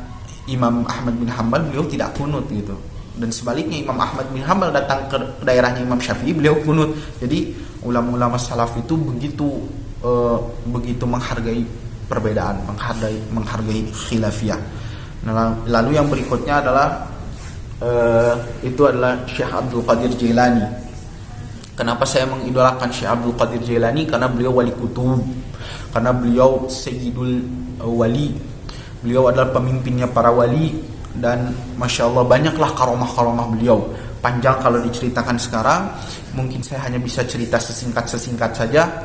Imam Ahmad bin Hanbal, beliau tidak kunut gitu. Dan sebaliknya Imam Ahmad bin Hanbal datang ke daerahnya Imam Syafi'i, beliau kunut. Jadi ulama-ulama salaf itu begitu menghargai perbedaan, menghargai khilafiyah. Nah, lalu yang berikutnya adalah Syekh Abdul Qadir Jailani. Kenapa saya mengidolakan Syekh Abdul Qadir Jailani? Karena beliau wali kutub, karena beliau sayyidul wali. Beliau adalah pemimpinnya para wali, dan Masya Allah banyaklah karomah-karomah beliau. Panjang kalau diceritakan sekarang, mungkin saya hanya bisa cerita sesingkat saja,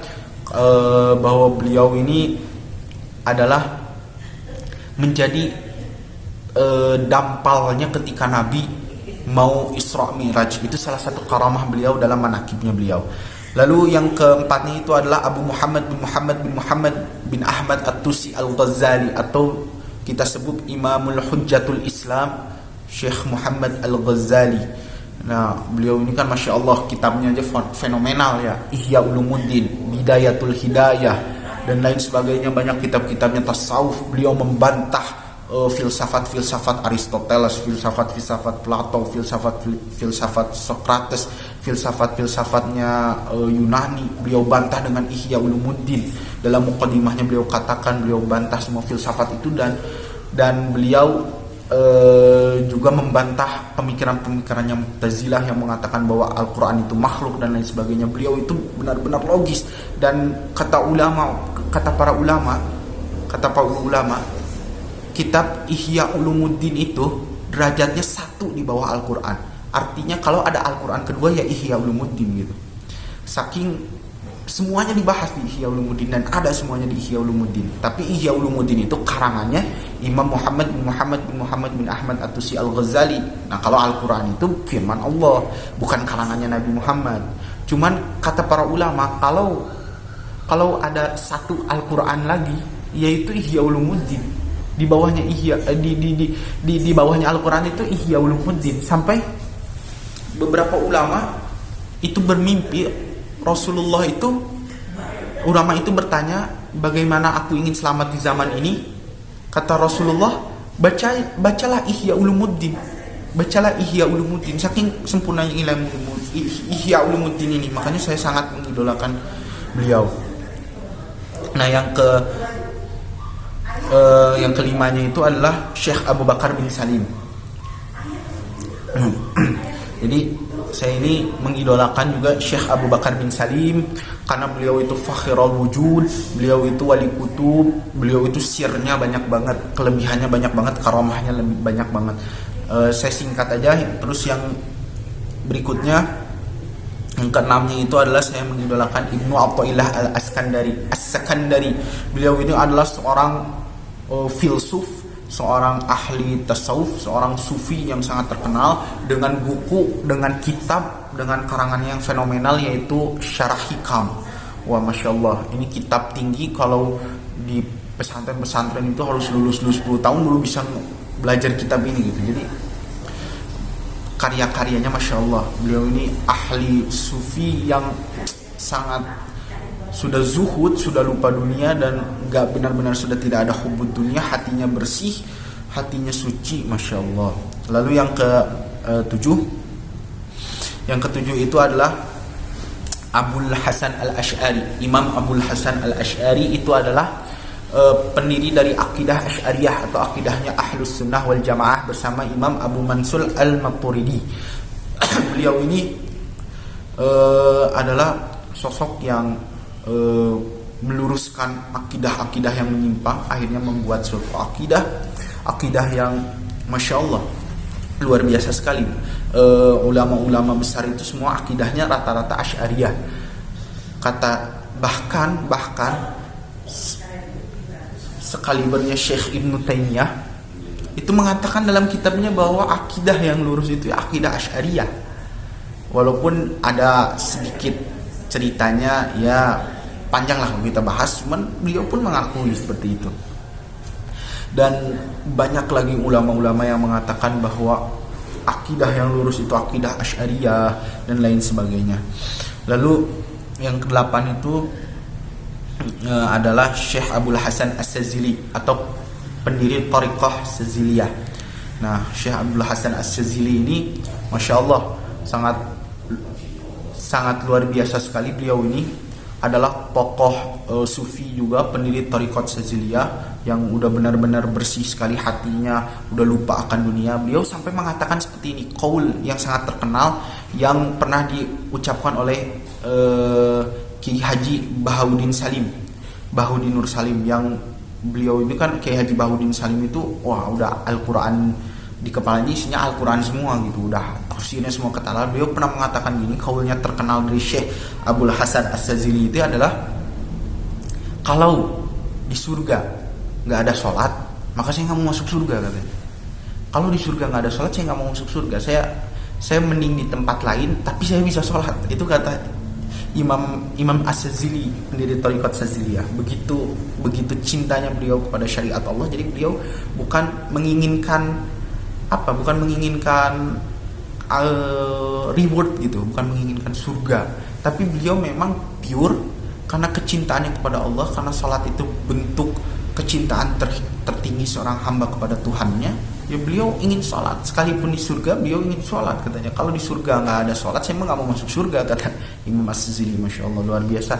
bahwa beliau ini adalah menjadi dampalnya ketika Nabi mau Isra Mi'raj. Itu salah satu karamah beliau dalam manakibnya beliau. Lalu yang keempatnya itu adalah Abu Muhammad bin Ahmad At-Tusi Al-Ghazali, atau kita sebut Imamul Hujjatul Islam, Syekh Muhammad Al-Ghazali. Nah, beliau ini kan Masya Allah kitabnya aja fenomenal ya. Ihya Ulumuddin, Bidayatul Hidayah, dan lain sebagainya. Banyak kitab-kitabnya tasawuf. Beliau membantah filsafat Aristoteles, filsafat Plato, filsafat Socrates, filsafatnya Yunani. Beliau bantah dengan Ihya Ulumuddin. Dalam muqaddimahnya beliau katakan beliau bantah semua filsafat itu, dan beliau juga membantah pemikiran-pemikiran yang Mu'tazilah yang mengatakan bahwa Al-Quran itu makhluk dan lain sebagainya. Beliau itu benar-benar logis, dan kata para ulama, kitab Ihya Ulumuddin itu derajatnya 1 di bawah Al-Quran. Artinya kalau ada Al-Quran kedua ya Ihya Ulumuddin gitu. Saking semuanya dibahas di Ihya Ulumuddin, dan ada semuanya di Ihya Ulumuddin. Tapi Ihya Ulumuddin itu karangannya Imam Muhammad bin Ahmad At-Tusi Al-Ghazali. Nah, kalau Al-Quran itu firman Allah, bukan karangannya Nabi Muhammad. Cuman kata para ulama, kalau ada satu Al-Quran lagi, yaitu Ihya Ulumuddin. Di bawahnya di bawahnya Al-Quran itu Ihya Ulumuddin. Sampai beberapa ulama itu bermimpi ulama itu bertanya, bagaimana aku ingin selamat di zaman ini? Kata Rasulullah, bacalah Ihya Ulumuddin. Bacalah Ihya Ulumuddin. Saking sempurnanya ilmu Ihya Ulumuddin ini, makanya saya sangat mengidolakan beliau. Nah, yang kelimanya itu adalah Syekh Abu Bakar bin Salim. Jadi saya ini mengidolakan juga Syekh Abu Bakar bin Salim karena beliau itu fakhirul wujud, beliau itu wali kutub, beliau itu sirnya banyak banget, kelebihannya banyak banget, karomahnya lebih banyak banget. Saya singkat aja. Terus yang berikutnya, yang keenamnya itu adalah saya mengidolakan Ibnu Athaillah As-Sakandari. Beliau ini adalah seorang filsuf, seorang ahli tasawuf, seorang sufi yang sangat terkenal dengan buku, dengan kitab, dengan karangannya yang fenomenal, yaitu Syarah Hikam. wah masya Allah, ini kitab tinggi. Kalau di pesantren-pesantren itu harus lulus 10 tahun dulu bisa belajar kitab ini gitu. Jadi karya-karyanya masya Allah, beliau ini ahli sufi yang sangat sudah zuhud, sudah lupa dunia, dan gak benar-benar sudah tidak ada hubud dunia, hatinya bersih, hatinya suci, masya Allah. Lalu yang ketujuh itu adalah Abul Hasan Al-Asy'ari. Imam Abul Hasan Al-Asy'ari itu adalah pendiri dari akidah Asy'ariyah atau akidahnya Ahlus Sunnah wal Jamaah bersama Imam Abu Mansur Al-Maturidi. Beliau ini adalah sosok yang meluruskan akidah-akidah yang menyimpang, akhirnya membuat suatu akidah yang masya Allah luar biasa sekali. Ulama-ulama besar itu semua akidahnya rata-rata Asy'ariyah. Bahkan sekalibernya Syekh Ibnu Taimiyah itu mengatakan dalam kitabnya bahwa akidah yang lurus itu akidah Asy'ariyah. Walaupun ada sedikit ceritanya, ya panjang lah kalau kita bahas, cuman beliau pun mengakui seperti itu. Dan banyak lagi ulama-ulama yang mengatakan bahwa akidah yang lurus itu akidah Asy'ariyah dan lain sebagainya. Lalu yang ke-8 itu adalah Syekh Abul Hasan As-Sazili atau pendiri Thariqah Saziliyah. Nah, Syekh Abul Hasan As-Sazili ini masya Allah sangat luar biasa sekali. Beliau ini adalah tokoh sufi juga, pendiri Thariqah Saziliyah yang udah benar-benar bersih sekali hatinya, udah lupa akan dunia. Beliau sampai mengatakan seperti ini, qaul yang sangat terkenal yang pernah diucapkan oleh Kiai Haji Bahaudin Nur Salim, yang beliau ini kan Kiai Haji Bahaudin Salim itu wah udah Al-Quran di kepalanya, isinya Al-Quran semua gitu, udah tafsirnya semua ketahuan. Beliau pernah mengatakan gini, kaulnya terkenal dari Syekh Abul Hasan As-Sazili itu adalah, kalau di surga nggak ada sholat, maka saya nggak mau masuk surga, katanya. Kalau di surga nggak ada sholat, saya nggak mau masuk surga. Saya mending di tempat lain tapi saya bisa sholat. Itu kata Imam As-Sazili, pendiri Thariqah Saziliyah. Begitu cintanya beliau kepada syariat Allah. Jadi beliau bukan menginginkan reward gitu, bukan menginginkan surga, tapi beliau memang pure karena kecintaannya kepada Allah, karena salat itu bentuk kecintaan tertinggi seorang hamba kepada Tuhannya. Ya beliau ingin sholat, sekalipun di surga beliau ingin sholat, katanya. Kalau di surga nggak ada sholat, saya nggak mau masuk surga, kata Imam As-Sazili. Masya Allah, luar biasa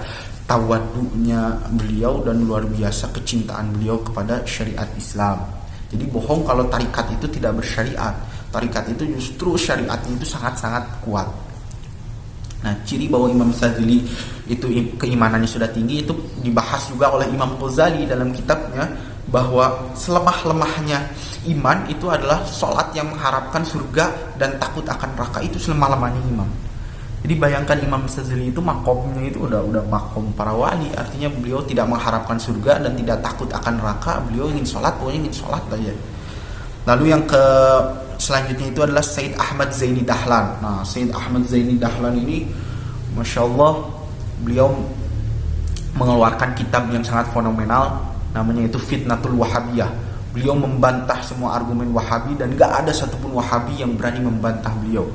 tawadunya beliau dan luar biasa kecintaan beliau kepada syariat Islam. Jadi bohong kalau tarikat itu tidak bersyariat. Tarikat itu justru syariatnya itu sangat-sangat kuat. Nah, ciri bahwa Imam As-Sazili itu keimanannya sudah tinggi itu dibahas juga oleh Imam Ghazali dalam kitabnya, bahwa selemah-lemahnya iman itu adalah sholat yang mengharapkan surga dan takut akan neraka. Itu selemah-lemahnya iman. Jadi bayangkan Imam As-Sazili itu makomnya itu udah makom para wali, artinya beliau tidak mengharapkan surga dan tidak takut akan neraka. Beliau ingin sholat, pokoknya ingin sholat aja. Lalu yang selanjutnya itu adalah Sayyid Ahmad Zaini Dahlan. Nah, Sayyid Ahmad Zaini Dahlan ini masya Allah, beliau mengeluarkan kitab yang sangat fenomenal, namanya itu Fitnatul Wahabiyah. Beliau membantah semua argumen Wahabi dan gak ada satupun Wahabi yang berani membantah beliau,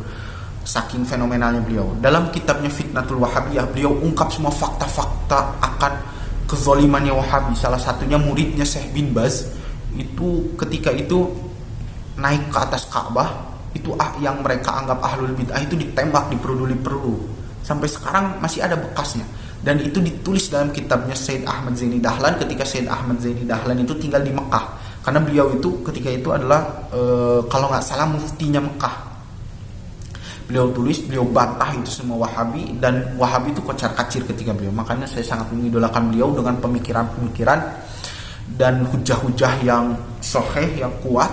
saking fenomenalnya beliau. Dalam kitabnya Fitnatul Wahabiyah, beliau ungkap semua fakta-fakta akan kezalimannya Wahabi. Salah satunya muridnya Syekh bin Baz itu ketika itu naik ke atas Ka'bah, itu yang mereka anggap ahlul bid'ah itu ditembak, diperlu. Sampai sekarang masih ada bekasnya. Dan itu ditulis dalam kitabnya Sayyid Ahmad Zaini Dahlan ketika Sayyid Ahmad Zaini Dahlan itu tinggal di Mekah. Karena beliau itu ketika itu adalah kalau nggak salah muftinya Mekah. Beliau bantah itu semua Wahabi, dan Wahabi itu kocar-kacir ketika beliau. Makanya saya sangat mengidolakan beliau dengan pemikiran-pemikiran dan hujah-hujah yang sahih, yang kuat,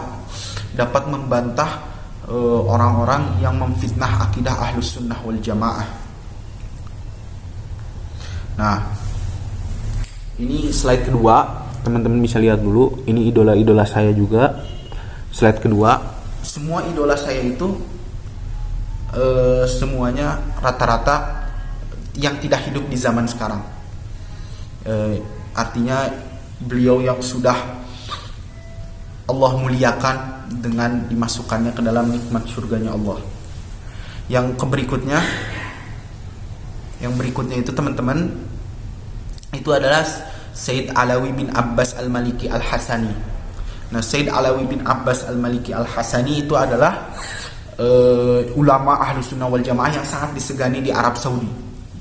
dapat membantah orang-orang yang memfitnah akidah Ahlus Sunnah wal Jamaah. Nah, ini slide kedua, teman-teman bisa lihat dulu. Ini idola-idola saya juga. Slide kedua, semua idola saya itu semuanya rata-rata yang tidak hidup di zaman sekarang. Artinya beliau yang sudah Allah muliakan dengan dimasukkannya ke dalam nikmat surganya Allah. Yang berikutnya itu teman-teman, itu adalah Sayyid Alawi bin Abbas Al-Maliki Al-Hasani. Nah, Sayyid Alawi bin Abbas Al-Maliki Al-Hasani itu adalah ulama ahlu sunnah wal jamaah yang sangat disegani di Arab Saudi.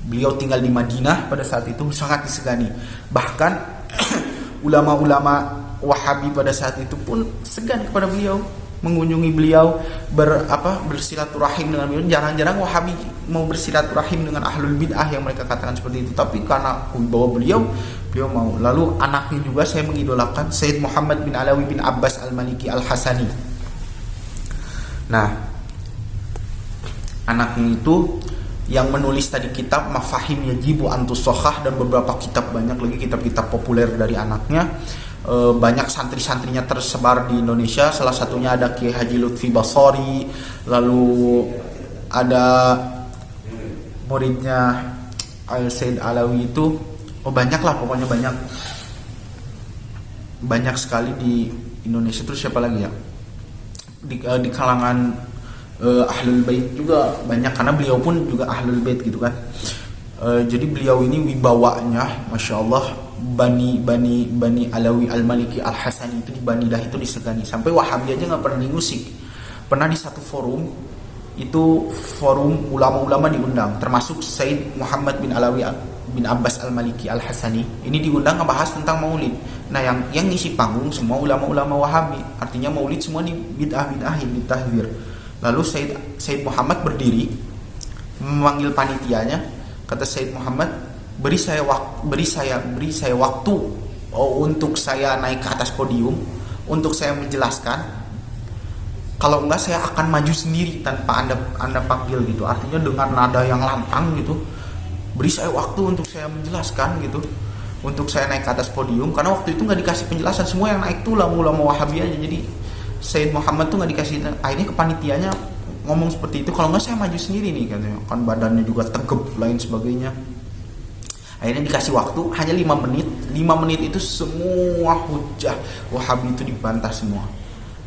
Beliau tinggal di Madinah pada saat itu, sangat disegani. Bahkan ulama-ulama Wahabi pada saat itu pun segan kepada beliau, mengunjungi beliau, bersilaturahim dengan beliau. Jarang-jarang Wahabi mau bersilaturahim dengan ahlul bid'ah yang mereka katakan seperti itu, tapi karena wibawa beliau mau. Lalu anaknya juga saya mengidolakan, Sayyid Muhammad bin Alawi bin Abbas Al-Maliki Al-Hasani. Nah, anaknya itu yang menulis tadi kitab Mafahim Yajibu Antusohah dan beberapa kitab, banyak lagi kitab-kitab populer dari anaknya. Banyak santri-santrinya tersebar di Indonesia. Salah satunya ada Kiai Haji Lutfi Basori, lalu ada muridnya Sayyid Alawi itu, banyak lah pokoknya, banyak sekali di Indonesia. Terus siapa lagi ya, di kalangan Ahlul Bait juga banyak, karena beliau pun juga Ahlul Bait gitu kan. Jadi beliau ini wibawanya Masya Allah, Bani Alawi Al-Maliki Al-Hasani itu di Banidah itu disegani. Sampai Wahabi aja gak pernah diusik. Pernah di satu forum, itu forum ulama-ulama diundang, termasuk Sayyid Muhammad bin Alawi bin Abbas Al-Maliki Al-Hasani. Ini diundang ngebahas tentang maulid. Nah, yang ngisi panggung semua ulama-ulama Wahabi. Artinya maulid semua di bid'ah-bid'ahin, ditahdzir. Lalu Sayyid Muhammad berdiri memanggil panitianya. Kata Sayyid Muhammad, beri saya waktu untuk saya naik ke atas podium, untuk saya menjelaskan. Kalau enggak saya akan maju sendiri tanpa anda panggil gitu. Artinya dengan nada yang lantang gitu. Beri saya waktu untuk saya menjelaskan gitu, untuk saya naik ke atas podium. Karena waktu itu nggak dikasih penjelasan, semua yang naik tuh ulama Wahabi aja. Jadi Sayyid Muhammad tuh nggak dikasih. Akhirnya kepanitianya ngomong seperti itu, kalau nggak saya maju sendiri nih katanya, kan badannya juga tegap lain sebagainya. Akhirnya dikasih waktu hanya 5 menit. 5 menit itu semua hujah Wahabi itu dibantah semua.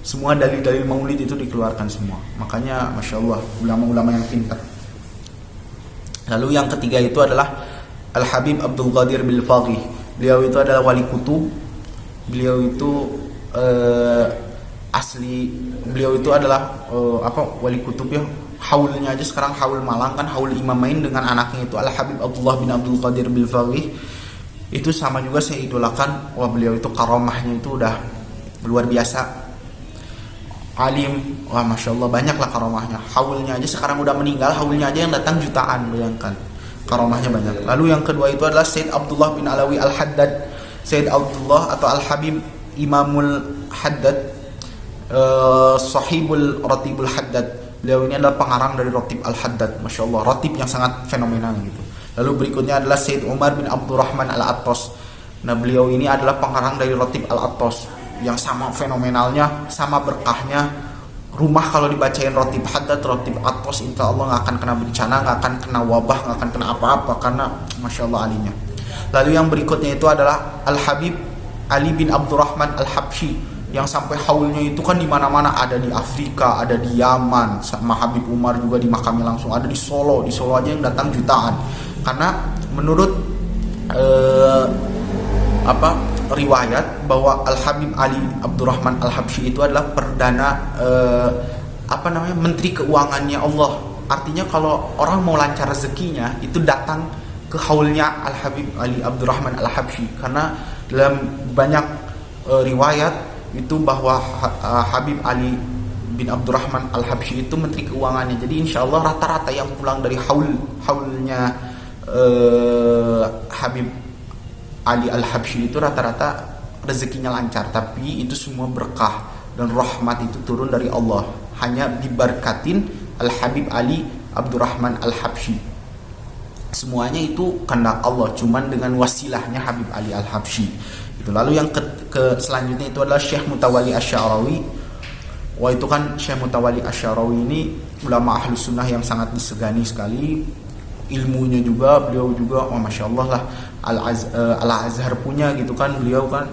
Semua dalil-dalil maulid itu dikeluarkan semua. Makanya Masya Allah, ulama-ulama yang pintar. Lalu yang ketiga itu adalah Al-Habib Abdul Qadir Bil-Faqih. Beliau itu adalah wali kutub. Beliau itu beliau itu adalah wali kutub ya. Haulnya aja sekarang haul Malang kan, haul Imamain dengan anaknya itu Al-Habib Abdullah bin Abdul Qadir Bil-Faqih. Itu sama juga saya idolakan. Wah, beliau itu karomahnya itu udah luar biasa. Alim, wah Masya Allah, banyak lah karomahnya. Haulnya aja sekarang udah meninggal, haulnya aja yang datang jutaan, bayangkan. Karomahnya banyak. Lalu yang kedua itu adalah Sayyid Abdullah bin Alawi Al-Haddad. Sayyid Abdullah atau Al-Habib Imamul Haddad, Sahibul Ratibul Haddad. Beliau ini adalah pengarang dari Ratib Al-Haddad. Masya Allah, Ratib yang sangat fenomenal gitu. Lalu berikutnya adalah Sayyid Umar bin Abdurrahman Al-Attas. Nah, beliau ini adalah pengarang dari Ratib Al-Attas yang sama fenomenalnya, sama berkahnya. Rumah kalau dibacain Ratib Haddad, Ratib Attas, insya Allah gak akan kena bencana, gak akan kena wabah, gak akan kena apa-apa, karena Masya Allah alinya. Lalu yang berikutnya itu adalah Al-Habib Ali bin Abdurrahman Al-Habsyi, yang sampai haulnya itu kan di mana-mana, ada di Afrika, ada di Yaman, sama Habib Umar juga di makamnya langsung, ada di Solo aja yang datang jutaan. Karena menurut riwayat bahwa Al-Habib Ali Abdurrahman Al-Habsyi itu adalah perdana menteri keuangannya Allah. Artinya kalau orang mau lancar rezekinya itu datang ke haulnya Al-Habib Ali Abdurrahman Al-Habsyi. Karena dalam banyak riwayat itu bahwa Habib Ali bin Abdurrahman Al-Habsyi itu menteri keuangannya. Jadi insya Allah rata-rata yang pulang dari haulnya Habib Ali Al-Habsyi itu rata-rata rezekinya lancar, tapi itu semua berkah dan rahmat itu turun dari Allah, hanya diberkatin Al-Habib Ali Abdurrahman Al-Habsyi. Semuanya itu kehendak Allah, cuman dengan wasilahnya Habib Ali Al-Habsyi. Itu. Lalu yang selanjutnya itu adalah Syekh Mutawalli Asy-Sya'rawi. Wah, itu kan Syekh Mutawalli Asy-Sya'rawi ini ulama Ahlus Sunnah yang sangat disegani sekali. Ilmunya juga, beliau juga, Masya Allah lah, Al-Azhar punya gitu kan, beliau kan.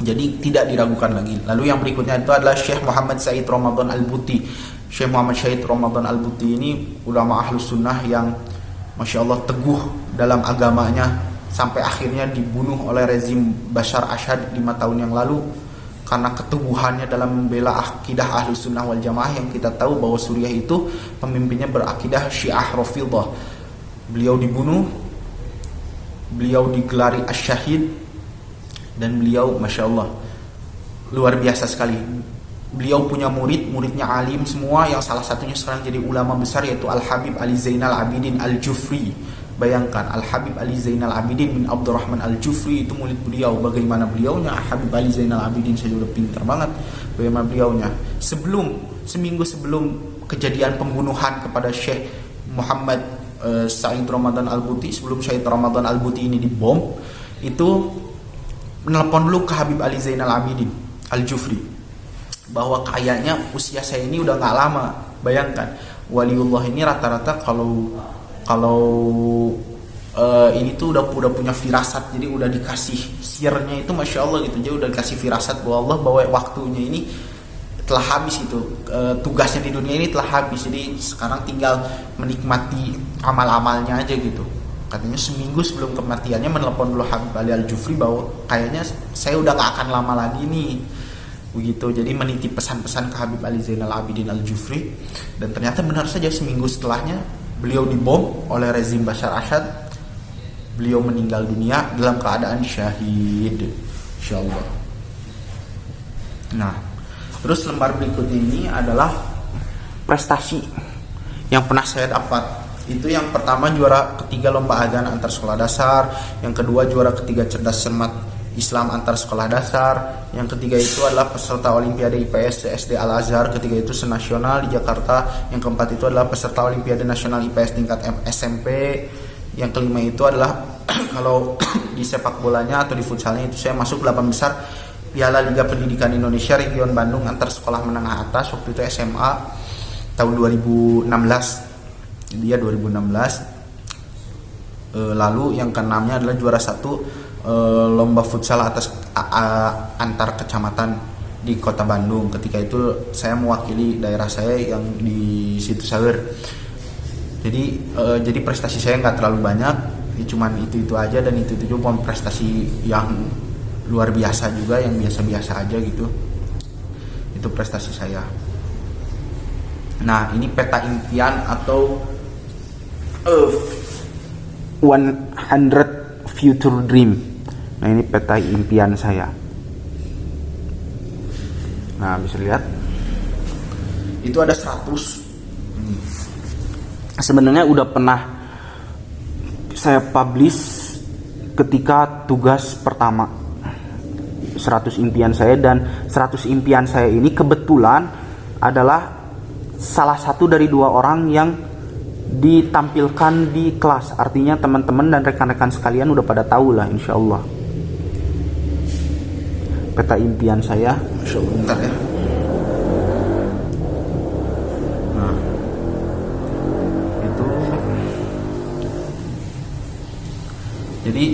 Jadi tidak diragukan lagi. Lalu yang berikutnya itu adalah Syekh Muhammad Said Ramadan Al-Buti. Syekh Muhammad Said Ramadan Al-Buti ini ulama ahlus sunnah yang Masya Allah teguh dalam agamanya, sampai akhirnya dibunuh oleh rezim Bashar Assad 5 tahun yang lalu karena keteguhannya dalam membela akidah ahlus sunnah wal jamaah, yang kita tahu bahwa Suriah itu pemimpinnya berakidah Syiah Rafidhah. Beliau dibunuh, beliau digelari Asy-Syahid, dan beliau Masya Allah luar biasa sekali. Beliau punya muridnya alim semua, yang salah satunya sekarang jadi ulama besar, yaitu Al-Habib Ali Zainal Abidin Al-Jufri. Bayangkan, Al-Habib Ali Zainal Abidin bin Abdurrahman Al-Jufri itu murid beliau. Bagaimana beliaunya Habib Ali Zainal Abidin, saya udah pintar banget bagaimana beliaunya. Seminggu sebelum kejadian pembunuhan kepada Syekh Muhammad Said Ramadan Al-Buti, sebelum Syekh Ramadan Al-Buti ini dibom, itu menelpon dulu ke Habib Ali Zainal Abidin Al-Jufri bahwa kayaknya usia saya ini udah gak lama. Bayangkan, waliullah ini rata-rata kalau ini tuh udah punya firasat, jadi udah dikasih sirnya itu Masya Allah gitu, dia udah dikasih firasat bahwa Allah, bahwa waktunya ini telah habis, itu tugasnya di dunia ini telah habis, jadi sekarang tinggal menikmati amal-amalnya aja gitu. Katanya seminggu sebelum kematiannya menelpon dulu Habib Ali Al-Jufri bahwa kayaknya saya udah gak akan lama lagi nih, begitu. Jadi menitip pesan-pesan ke Habib Ali Zainal Abidin Al-Jufri, dan ternyata benar saja seminggu setelahnya beliau dibom oleh rezim Bashar Assad. Beliau meninggal dunia dalam keadaan syahid, insyaallah. Nah, terus lembar berikutnya ini adalah prestasi yang pernah saya dapat. Itu yang pertama juara ketiga lomba adzan antar sekolah dasar, yang kedua juara ketiga cerdas cermat Islam antar sekolah dasar, yang ketiga itu adalah peserta Olimpiade IPS SD Al-Azhar, ketiga itu senasional di Jakarta, yang keempat itu adalah peserta Olimpiade Nasional IPS tingkat SMP, yang kelima itu adalah kalau di sepak bolanya atau di futsalnya itu saya masuk 8 besar Piala Liga Pendidikan Indonesia Region Bandung antar sekolah menengah atas, waktu itu SMA tahun 2016. Dia 2016. Lalu yang keenamnya adalah juara 1 lomba futsal atas antar kecamatan di Kota Bandung. Ketika itu saya mewakili daerah saya yang di Situ Sawer. Jadi prestasi saya nggak terlalu banyak, cuman itu aja, dan itu juga prestasi yang luar biasa juga, yang biasa-biasa aja gitu. Itu prestasi saya. Nah, ini peta impian atau 100 future dream. Nah, ini peta impian saya. Nah, bisa lihat. Itu ada 100. Sebenarnya udah pernah saya publish ketika tugas pertama. 100 impian saya, dan 100 impian saya ini kebetulan adalah salah satu dari 2 orang yang ditampilkan di kelas. Artinya teman-teman dan rekan-rekan sekalian udah pada tahu lah, insya Allah. Peta impian saya, bentar ya. Nah, itu jadi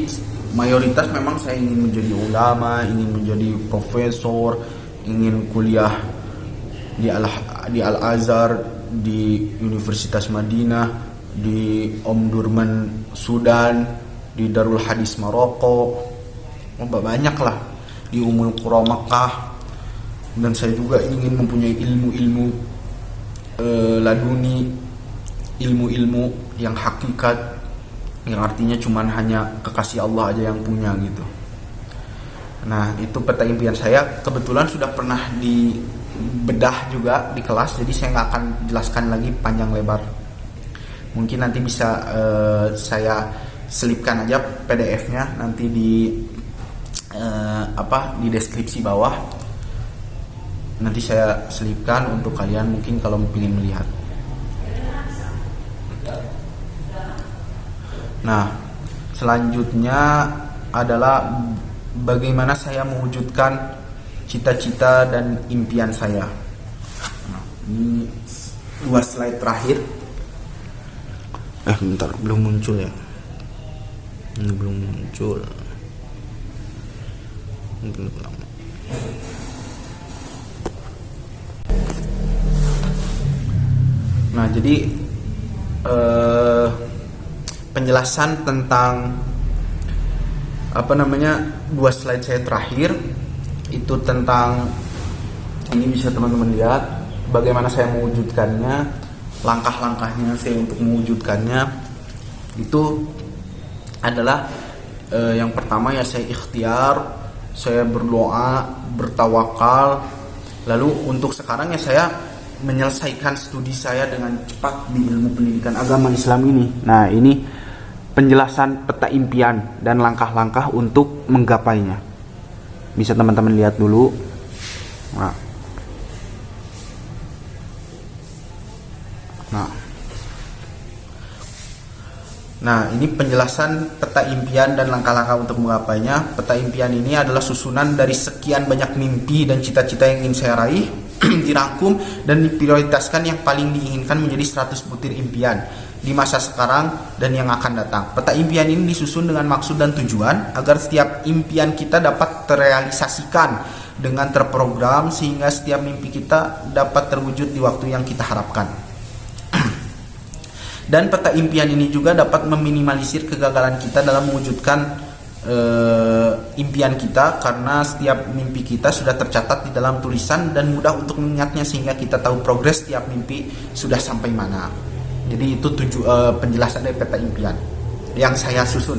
mayoritas memang saya ingin menjadi ulama, ingin menjadi profesor, ingin kuliah di Al-Azhar, di Universitas Madinah, di Omdurman Sudan, di Darul Hadis Maroko, banyak lah, di Ummul Qura Makkah. Dan saya juga ingin mempunyai ilmu-ilmu laduni, ilmu-ilmu yang hakikat, yang artinya cuman hanya kekasih Allah aja yang punya gitu. Nah, itu peta impian saya. Kebetulan sudah pernah dibedah juga di kelas, jadi saya nggak akan jelaskan lagi panjang lebar. Mungkin nanti bisa saya selipkan aja PDF-nya nanti di di deskripsi bawah. Nanti saya selipkan untuk kalian mungkin kalau ingin melihat. Nah, selanjutnya adalah bagaimana saya mewujudkan cita-cita dan impian saya. Nah, ini 2 slide terakhir. Bentar, belum muncul ya. Ini belum muncul. Mungkin lama. Nah, jadi penjelasan tentang dua slide saya terakhir itu tentang ini, bisa teman-teman lihat bagaimana saya mewujudkannya, langkah-langkahnya saya untuk mewujudkannya. Itu adalah yang pertama ya, saya ikhtiar, saya berdoa, bertawakal. Lalu untuk sekarang ya saya menyelesaikan studi saya dengan cepat di ilmu pendidikan agama Islam ini. Nah, ini penjelasan peta impian dan langkah-langkah untuk menggapainya. Bisa teman-teman lihat dulu. Nah, ini penjelasan peta impian dan langkah-langkah untuk menggapainya. Peta impian ini adalah susunan dari sekian banyak mimpi dan cita-cita yang ingin saya raih, dirangkum dan diprioritaskan yang paling diinginkan menjadi 100 butir impian di masa sekarang dan yang akan datang. Peta impian ini disusun dengan maksud dan tujuan agar setiap impian kita dapat terrealisasikan dengan terprogram, sehingga setiap mimpi kita dapat terwujud di waktu yang kita harapkan. Dan peta impian ini juga dapat meminimalisir kegagalan kita dalam mewujudkan impian kita, karena setiap mimpi kita sudah tercatat di dalam tulisan dan mudah untuk mengingatnya, sehingga kita tahu progres setiap mimpi sudah sampai mana. Jadi itu penjelasan dari peta impian yang saya susun.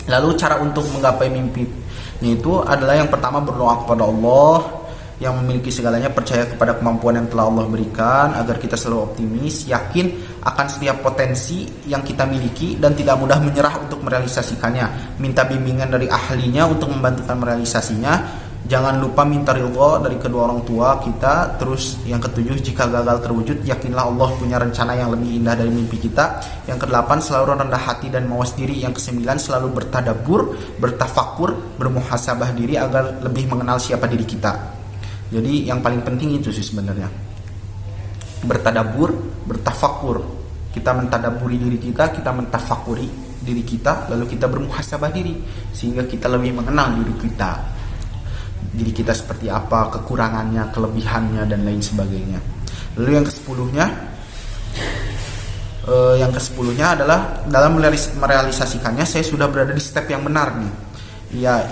Lalu cara untuk menggapai mimpinya itu adalah yang pertama, berdoa kepada Allah yang memiliki segalanya, percaya kepada kemampuan yang telah Allah berikan agar kita selalu optimis, yakin akan setiap potensi yang kita miliki dan tidak mudah menyerah untuk merealisasikannya. Minta bimbingan dari ahlinya untuk membantukan merealisasinya. Jangan lupa minta ridho dari kedua orang tua kita. Terus yang ketujuh, jika gagal terwujud, yakinlah Allah punya rencana yang lebih indah dari mimpi kita. Yang kedelapan, selalu rendah hati dan mawas diri. Yang kesembilan, selalu bertadabbur, bertafakur, bermuhasabah diri agar lebih mengenal siapa diri kita. Jadi yang paling penting itu sih sebenarnya, bertadabbur, bertafakur. Kita mentadaburi diri kita mentafakuri diri kita, lalu kita bermuhasabah diri sehingga kita lebih mengenal diri kita seperti apa, kekurangannya, kelebihannya dan lain sebagainya. Lalu yang ke-10-nya adalah dalam merealisasikannya saya sudah berada di step yang benar nih.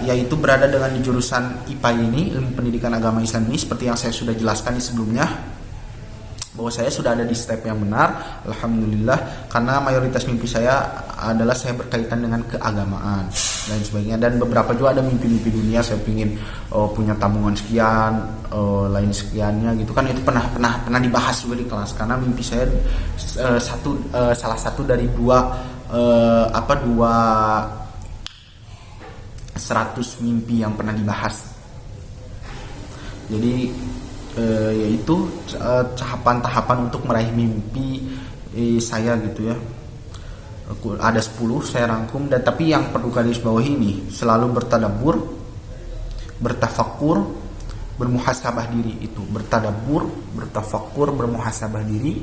Yaitu berada dengan di jurusan IPA ini, ilmu pendidikan agama Islam ini, seperti yang saya sudah jelaskan di sebelumnya, bahwa saya sudah ada di step yang benar, alhamdulillah, karena mayoritas mimpi saya adalah saya berkaitan dengan keagamaan dan sebagainya. Dan beberapa juga ada mimpi-mimpi dunia, saya ingin punya tabungan sekian, lain sekiannya gitu kan. Itu pernah dibahas juga di kelas, karena mimpi saya salah satu dari dua 100 mimpi yang pernah dibahas. Jadi yaitu tahapan-tahapan untuk meraih mimpi saya gitu ya. Ada 10 saya rangkum, dan tapi yang perlu garis bawahi ini, selalu bertadabbur, bertafakur, bermuhasabah diri. Itu bertadabbur, bertafakur, bermuhasabah diri,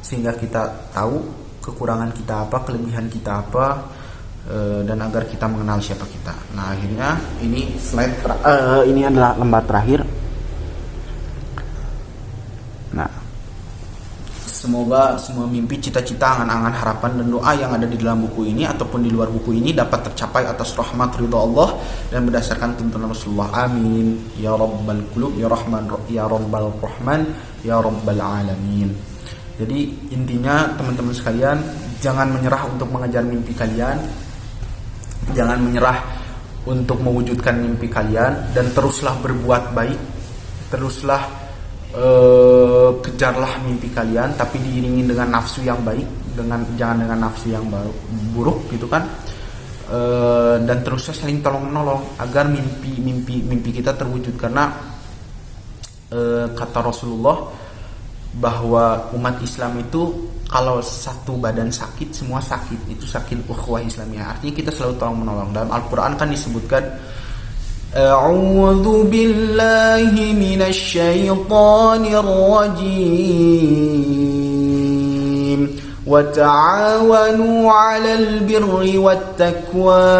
sehingga kita tahu kekurangan kita apa, kelebihan kita apa, dan agar kita mengenal siapa kita. Nah, akhirnya ini slide ini adalah lembar terakhir. Nah, semoga semua mimpi, cita-cita, angan-angan, harapan dan doa yang ada di dalam buku ini ataupun di luar buku ini dapat tercapai atas rahmat ridha Allah dan berdasarkan tuntunan Rasulullah. Amin ya rabbal qulub ya rahman ya rabbal rahman ya rabbal alamin. Jadi intinya teman-teman sekalian, jangan menyerah untuk mengejar mimpi kalian, jangan menyerah untuk mewujudkan mimpi kalian, dan teruslah berbuat baik, teruslah kejarlah mimpi kalian, tapi diiringi dengan nafsu yang baik, jangan dengan nafsu yang buruk gitu kan. Dan teruslah saling tolong menolong agar mimpi kita terwujud, karena kata Rasulullah bahwa umat Islam itu kalau satu badan sakit, semua sakit. Itu sakit ukhuwah Islamiyah. Artinya kita selalu tolong menolong. Dalam Al-Quran kan disebutkan, A'udzu billahi minasy syaithanir rajim وتعاونوا على البر والتقوى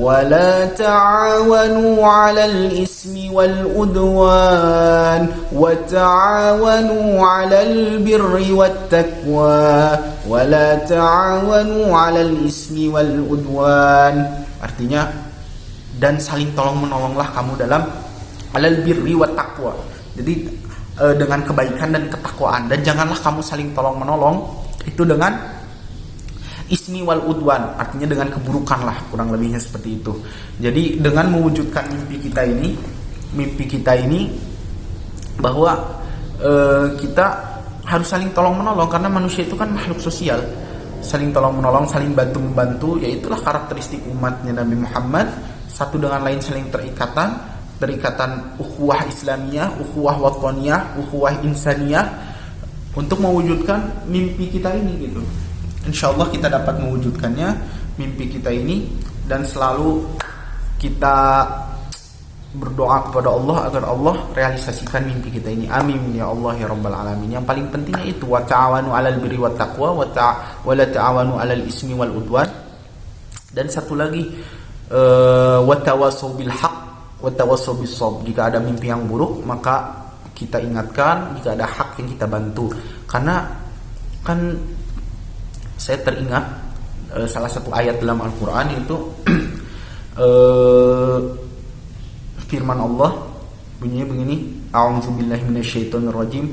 ولا تعاونوا على الإثم والعدوان وتعاونوا على البر والتقوى ولا تعاونوا على الإثم والعدوان. Artinya, dan saling tolong menolonglah kamu dalam alal birri wat taqwa. Jadi dengan kebaikan dan ketakwaan, dan janganlah kamu saling tolong menolong itu dengan ismi wal udwan, artinya dengan keburukan lah, kurang lebihnya seperti itu. Jadi dengan mewujudkan mimpi kita ini bahwa kita harus saling tolong menolong, karena manusia itu kan makhluk sosial, saling tolong menolong, saling bantu membantu, yaitulah karakteristik umatnya Nabi Muhammad. Satu dengan lain saling terikatan ukhuwah Islamiyah, ukhuwah wataniyah, ukhuwah insaniyah, untuk mewujudkan mimpi kita ini gitu. Insyaallah kita dapat mewujudkannya mimpi kita ini, dan selalu kita berdoa kepada Allah agar Allah realisasikan mimpi kita ini. Amin ya Allah ya rabbal alamin. Yang paling pentingnya itu wa ta'awanu 'alal birri wat taqwa wa la ta'awanu 'alal ismi wal udwan. Dan satu lagi wa tawassaw bil haqq wa tawassaw bis sabr. Jika ada mimpi yang buruk, maka kita ingatkan, jika ada hak yang kita bantu. Karena kan saya teringat salah satu ayat dalam Al-Quran, yaitu firman Allah bunyinya begini, a'udzubillahi minasyaitonirrajim,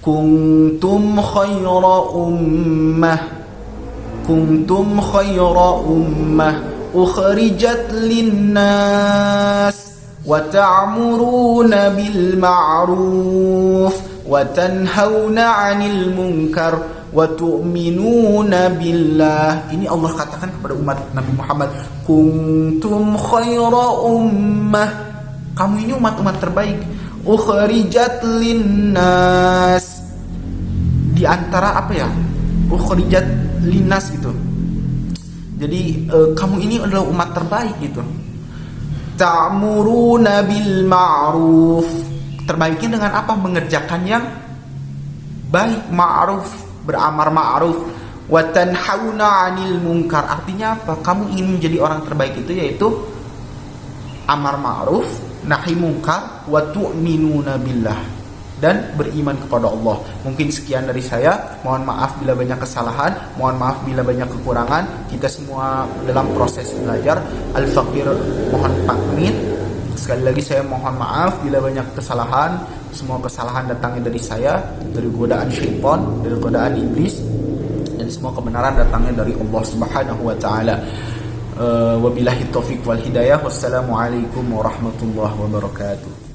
kuntum khayra ummah ukhrijat linnas wa ta'muruna bil ma'ruf wa tanhauna 'anil munkar wa tu'minuna billah. Ini Allah katakan kepada umat Nabi Muhammad, kuntum khaira ummah, kamu ini umat terbaik, ukhrijat linnas, di antara apa ya, ukhrijat linnas gitu. Jadi kamu ini adalah umat terbaik gitu. Ta'muruna bil ma'ruf, terbaiknya dengan apa? Mengerjakan yang baik, ma'ruf, beramar ma'ruf. Wa tanhauna 'anil munkar, artinya apa? Kamu ingin menjadi orang terbaik itu yaitu amar ma'ruf, nahi munkar, wa tu'minuna billah, dan beriman kepada Allah. Mungkin sekian dari saya. Mohon maaf bila banyak kesalahan, mohon maaf bila banyak kekurangan. Kita semua dalam proses belajar. Al-Faqir mohon pamit. Sekali lagi saya mohon maaf bila banyak kesalahan. Semua kesalahan datangnya dari saya, dari godaan syaitan, dari godaan iblis, dan semua kebenaran datangnya dari Allah Subhanahu wa taala. Wabillahi taufiq wal hidayah. Wassalamualaikum warahmatullahi wabarakatuh.